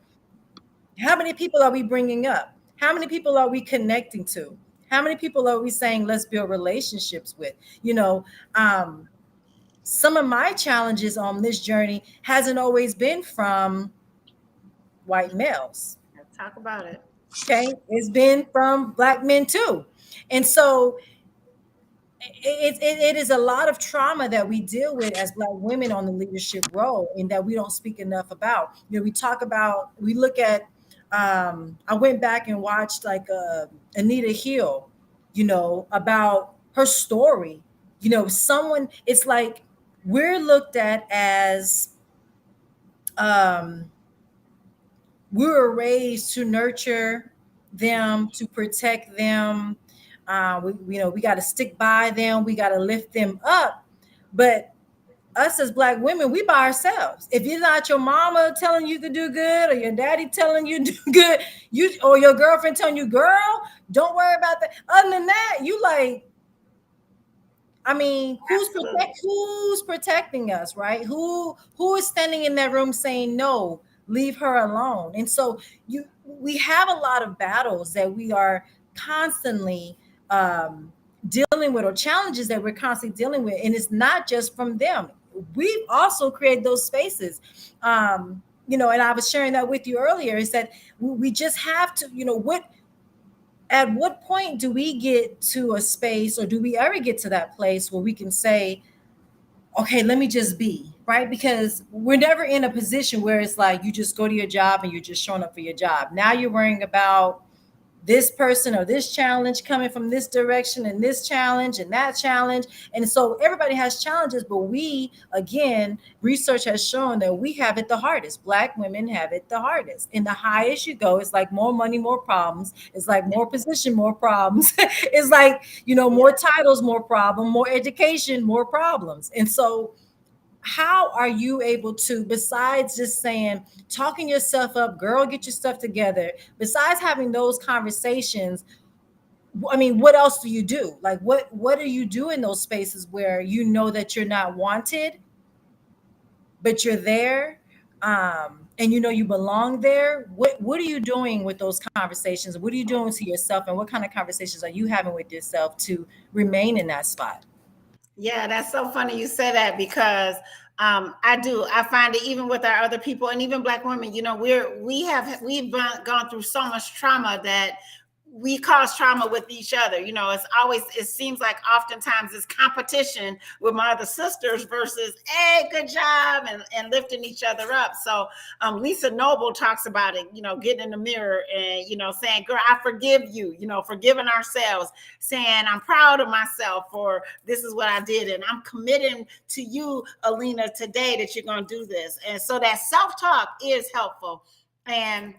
how many people are we bringing up? How many people are we connecting to? How many people are we saying, let's build relationships with? Some of my challenges on this journey hasn't always been from white males. Let's talk about it. Okay, it's been from Black men too, and so it is a lot of trauma that we deal with as Black women on the leadership role, and that we don't speak enough about. We talk about, we look at. I went back and watched like Anita Hill, about her story. Someone. It's like we're looked at as. Um, we were raised to nurture them, to protect them. We got to stick by them. We got to lift them up. But us as Black women, we by ourselves. If you're not your mama telling you to do good, or your daddy telling you to do good, or your girlfriend telling you, girl, don't worry about that. Other than that, you like, I mean, who's protecting us, right? Who is standing in that room saying no, leave her alone? And so we have a lot of battles that we are constantly dealing with, or challenges that we're constantly dealing with, and it's not just from them. We've also created those spaces. And I was sharing that with you earlier. Is that we just have to, at what point do we get to a space, or do we ever get to that place where we can say, okay, let me just be, right? Because we're never in a position where it's like you just go to your job and you're just showing up for your job. Now you're worrying about this person or this challenge coming from this direction, and this challenge and that challenge. And so everybody has challenges, but we, again, research has shown that we have it the hardest. Black women have it the hardest. And the highest you go, it's like more money, more problems. It's like more position, more problems. It's like, more titles, more problem, more education, more problems. And so how are you able to, besides just saying, talking yourself up, girl, get your stuff together, besides having those conversations, I mean, what else do you do? Like, what do you do in those spaces where you know that you're not wanted, but you're there, and you belong there? What are you doing with those conversations? What are you doing to yourself, and what kind of conversations are you having with yourself to remain in that spot? Yeah, that's so funny you say that, because I find it even with our other people, and even Black women, we've gone through so much trauma that we cause trauma with each other. It seems like oftentimes it's competition with my other sisters versus, hey, good job, and lifting each other up. So Lisa Noble talks about it, getting in the mirror and, saying, girl, I forgive you, forgiving ourselves, saying, I'm proud of myself for this is what I did. And I'm committing to you, Alena, today that you're going to do this. And so that self-talk is helpful. And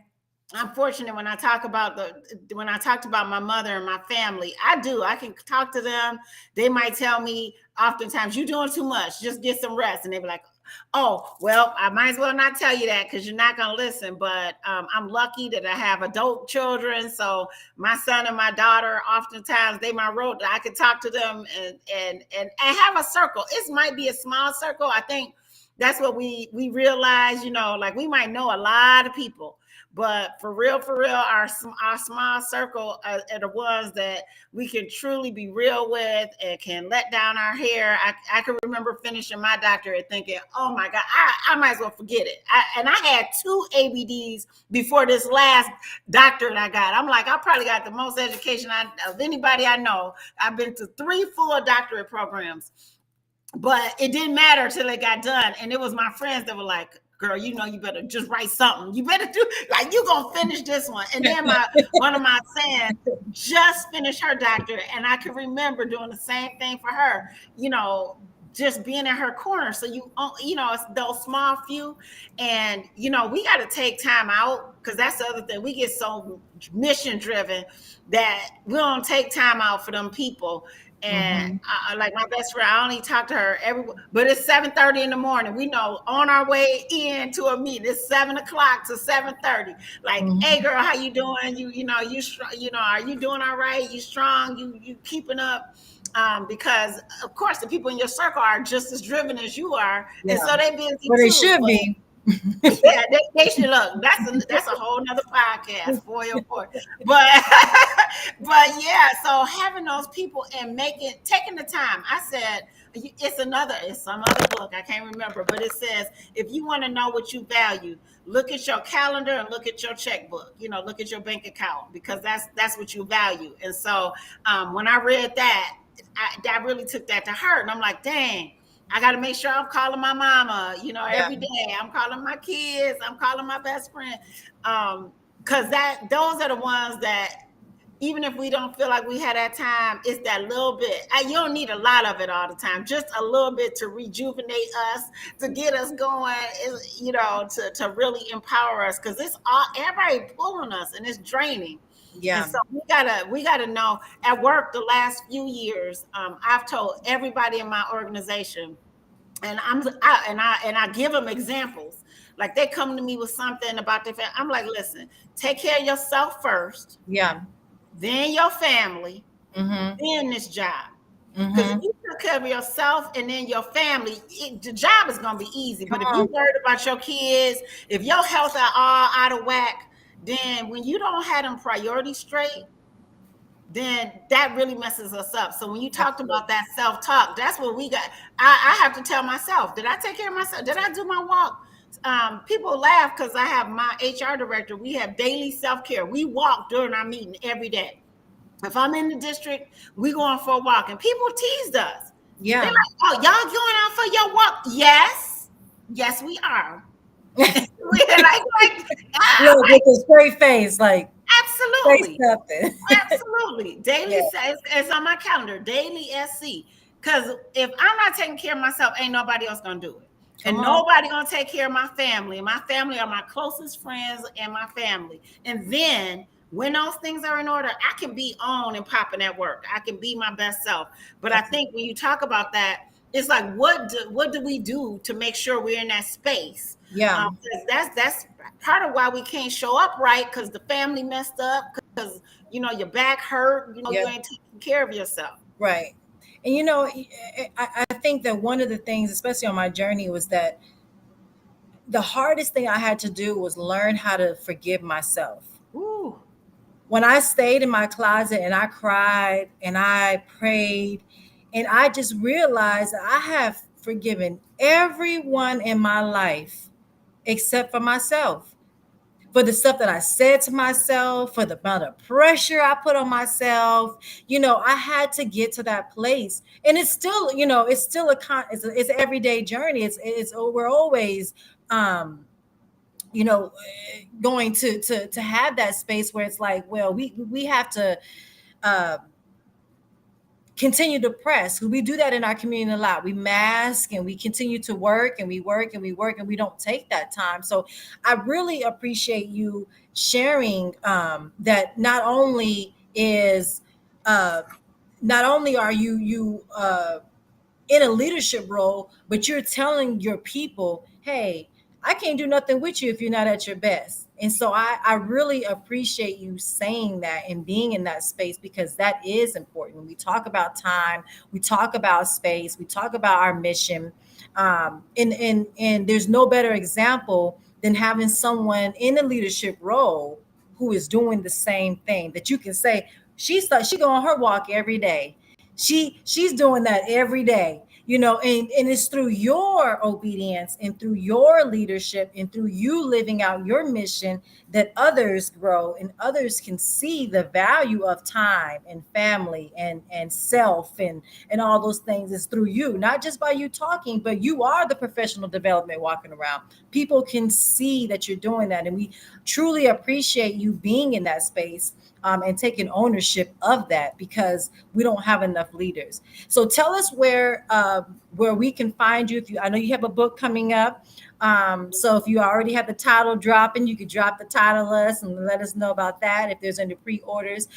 I'm fortunate when I talked about my mother and my family, I can talk to them. They might tell me oftentimes, you're doing too much, just get some rest. And they be like, oh, well, I might as well not tell you that because you're not going to listen. But I'm lucky that I have adult children. So my son and my daughter, oftentimes they might wrote that I could talk to them and have a circle. It might be a small circle. I think that's what we realize, like we might know a lot of people, but for real, our small circle are the ones that we can truly be real with and can let down our hair. I can remember finishing my doctorate thinking, oh my God, I might as well forget it. I had 2 ABDs before this last doctorate I got. I'm like, I probably got the most education of anybody I know. I've been to 3 full doctorate programs, but it didn't matter till it got done. And it was my friends that were like, girl, you better just write something. You better do, like, you gonna finish this one. And then one of my friends just finished her doctorate, and I can remember doing the same thing for her, just being in her corner. So it's those small few, and we got to take time out, because that's the other thing. We get so mission driven that we don't take time out for them people. And like my best friend, I only talk to her but it's 7:30 in the morning. We know on our way into a meeting, it's 7 o'clock to 7:30. Like, hey girl, how you doing? Are you doing all right? You strong? You keeping up? Because of course the people in your circle are just as driven as you are, and so they busy too. They should be. Yeah, they should look. That's a whole nother podcast, boy. But yeah, so having those people and taking the time. I said, It's some other book. I can't remember, but it says, if you want to know what you value, look at your calendar and look at your checkbook. Look at your bank account, because that's what you value. And so when I read that, I really took that to heart, and I'm like, dang. I got to make sure I'm calling my mama, every day. I'm calling my kids. I'm calling my best friend. Because those are the ones that, even if we don't feel like we had that time, it's that little bit. You don't need a lot of it all the time. Just a little bit to rejuvenate us, to get us going, to really empower us. Because everybody pulling us, and it's draining. Yeah. And so we gotta know. At work, the last few years, I've told everybody in my organization, and I give them examples. Like, they come to me with something about their family. I'm like, listen, take care of yourself first. Yeah. Then your family. Mm-hmm. Then this job. Because Mm-hmm. if you take care of yourself and then your family, the job is gonna be easy. But if you're worried about your kids, if your health are all out of whack, then when you don't have them priorities straight, then that really messes us up. So when you talked about that self-talk, that's what we got. I have to tell myself, did I take care of myself? Did I do my walk? People laugh because I have my HR director. We have daily self-care. We walk during our meeting every day. If I'm in the district, we going for a walk, and people teased us. Yeah. They're like, oh, y'all going out for your walk? Yes, we are. Look, with a straight face, like, absolutely. say something. Absolutely. Daily, it's on my calendar, daily SC. Because if I'm not taking care of myself, ain't nobody else gonna do it. And nobody gonna take care of my family. My family are my closest friends and my family. And then when those things are in order, I can be on and popping at work. I can be my best self. But I think when you talk about that, it's like, what do we do to make sure we're in that space? Yeah. That's part of why we can't show up right, because the family messed up, because your back hurt, you ain't taking care of yourself. Right. And I think that one of the things, especially on my journey, was that the hardest thing I had to do was learn how to forgive myself. Ooh. When I stayed in my closet and I cried and I prayed, and I just realized that I have forgiven everyone in my life except for myself. For the stuff that I said to myself, for the amount of pressure I put on myself, I had to get to that place. And it's still, it's still it's an everyday journey. We're always, going to have that space where it's like, well, we have to continue to press. We do that in our community a lot. We mask and we continue to work and we work and we work, and we don't take that time. So I really appreciate you sharing that not only are you in a leadership role, but you're telling your people, hey, I can't do nothing with you if you're not at your best. And so I really appreciate you saying that and being in that space, because that is important. When we talk about time, we talk about space, we talk about our mission. And there's no better example than having someone in a leadership role who is doing the same thing, that you can say, she go on her walk every day. She's doing that every day, and it's through your obedience and through your leadership and through you living out your mission that others grow and others can see the value of time and family and self and all those things. Is through you, not just by you talking, but you are the professional development walking around. People can see that you're doing that, and we truly appreciate you being in that space. And taking ownership of that, because we don't have enough leaders. So tell us where we can find you. I know you have a book coming up. So if you already have the title dropping, you could drop the title us and let us know about that if there's any pre-orders.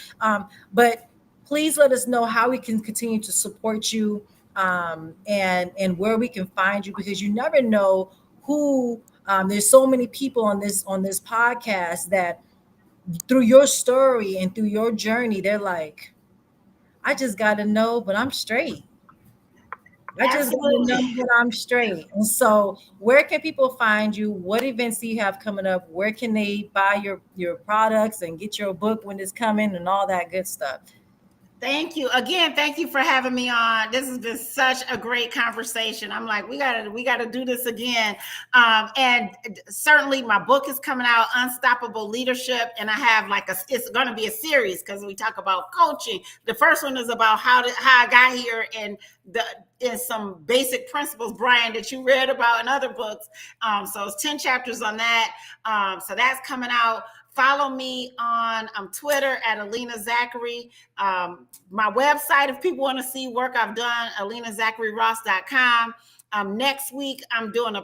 But please let us know how we can continue to support you, and where we can find you, because you never know who. There's so many people on this podcast that, through your story and through your journey, they're like, I just got to know, but I'm straight. I just got to know that I'm straight. And so where can people find you? What events do you have coming up? Where can they buy your products and get your book when it's coming and all that good stuff? Thank you again. Thank you for having me on. This has been such a great conversation. I'm like, we gotta do this again. And certainly, my book is coming out, Unstoppable Leadership, and I have it's going to be a series because we talk about coaching. The first one is about how I got here and in some basic principles, Brian, that you read about in other books. So it's 10 chapters on that. So that's coming out. Follow me on Twitter at Alena Zachary. My website, if people want to see work I've done, AlenaZachery-Ross.com. Next week, I'm doing a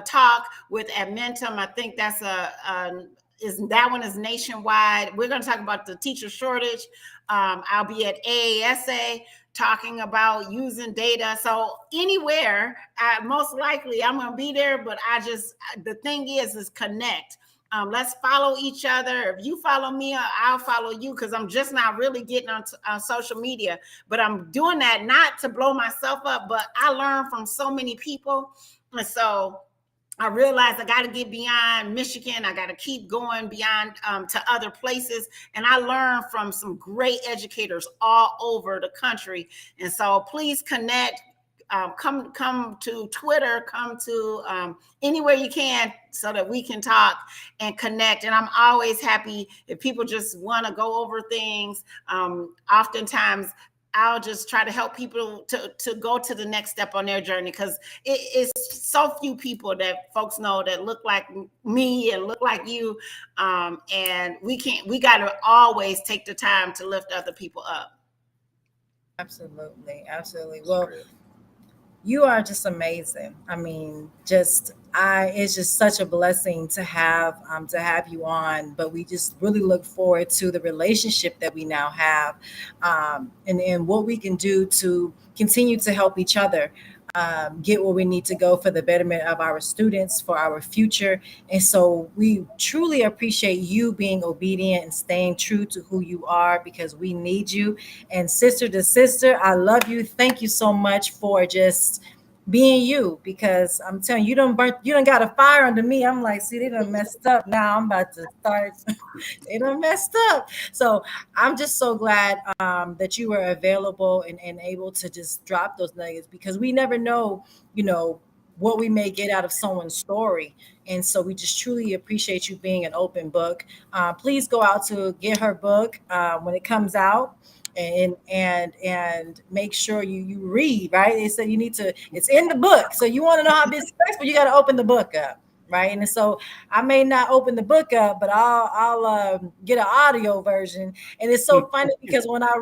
talk with Admentum. I think that's that one is nationwide. We're going to talk about the teacher shortage. I'll be at AASA talking about using data. So anywhere, most likely I'm going to be there, but the thing is connect. Let's follow each other. If you follow me, I'll follow you, because I'm just not really getting on social media. But I'm doing that not to blow myself up, but I learn from so many people. And so I realized I got to get beyond Michigan. I got to keep going beyond to other places. And I learned from some great educators all over the country. And so please connect. Come to Twitter, come to anywhere you can, so that we can talk and connect. And I'm always happy if people just want to go over things. Oftentimes, I'll just try to help people to go to the next step on their journey, because it's so few people that folks know that look like me and look like you. And we got to always take the time to lift other people up. Absolutely. Well, you are just amazing. I mean, it's just such a blessing to have you on. But we just really look forward to the relationship that we now have, and what we can do to continue to help each other get where we need to go for the betterment of our students, for our future. And so we truly appreciate you being obedient and staying true to who you are, because we need you. And sister to sister, I love you. Thank you so much for just being you, because I'm telling you, you done got a fire under me. I'm like, see, they done messed up. Now I'm about to start. They done messed up. So I'm just so glad that you were available and able to just drop those nuggets, because we never know, what we may get out of someone's story. And so we just truly appreciate you being an open book. Please go out to get her book when it comes out. And make sure you read, right? They said it's in the book. So you want to know how to be successful, you got to open the book up, right? And so I may not open the book up, but I'll get an audio version. And it's so funny because when I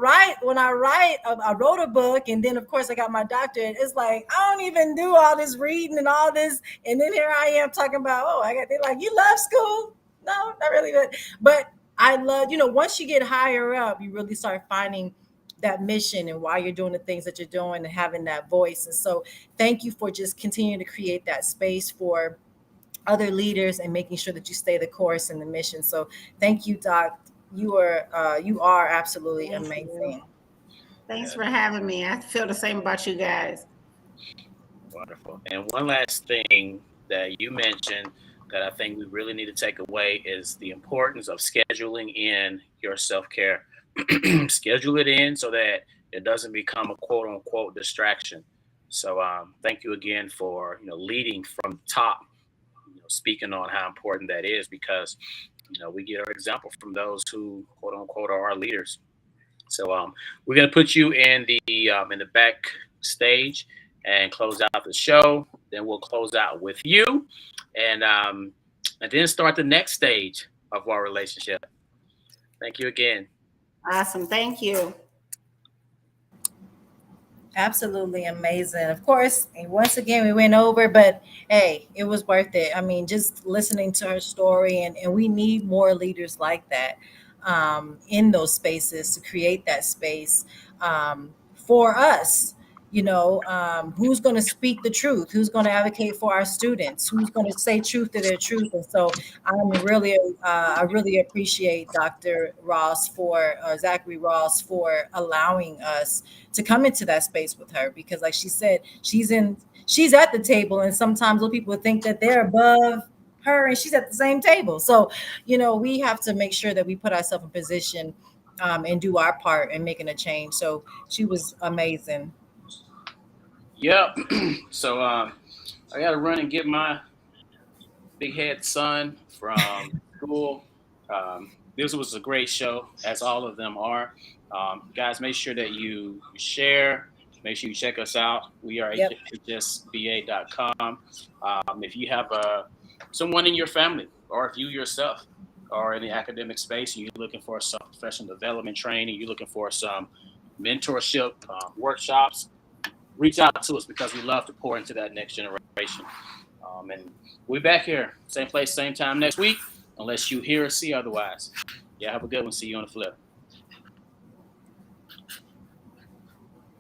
wrote a book, and then of course I got my doctorate. It's like I don't even do all this reading and all this, and then here I am talking about they're like, you love school? No, not really, but I love, once you get higher up, you really start finding that mission and why you're doing the things that you're doing and having that voice. And so thank you for just continuing to create that space for other leaders and making sure that you stay the course and the mission. So thank you, Doc. You are absolutely amazing. Thanks for having me. I feel the same about you guys. Wonderful. And one last thing that you mentioned that I think we really need to take away is the importance of scheduling in your self-care. Schedule it in so that it doesn't become a quote unquote distraction. So thank you again for leading from the top, speaking on how important that is, because we get our example from those who quote unquote are our leaders. So we're going to put you in the backstage and close out the show. Then we'll close out with you, and then start the next stage of our relationship. Thank you again. Awesome. Thank you. Absolutely amazing. Of course, and once again, we went over, but hey, it was worth it. I mean, just listening to her story, and we need more leaders like that in those spaces to create that space for us. Who's going to speak the truth, who's going to advocate for our students, who's going to say truth to their truth. And so I really appreciate Dr. Zachery-Ross for allowing us to come into that space with her, because like she said, she's at the table, and sometimes those people think that they're above her and she's at the same table. So we have to make sure that we put ourselves in position and do our part in making a change. So she was amazing. Yep. So I got to run and get my big head son from school. This was a great show, as all of them are. Guys, make sure that you share. Make sure you check us out. We are Yep. hsba.com. If you have someone in your family, or if you yourself are in the academic space and you're looking for some professional development training, you're looking for some mentorship workshops, reach out to us because we love to pour into that next generation. And we'll be back here, same place, same time next week, unless you hear or see otherwise. Yeah, have a good one. See you on the flip.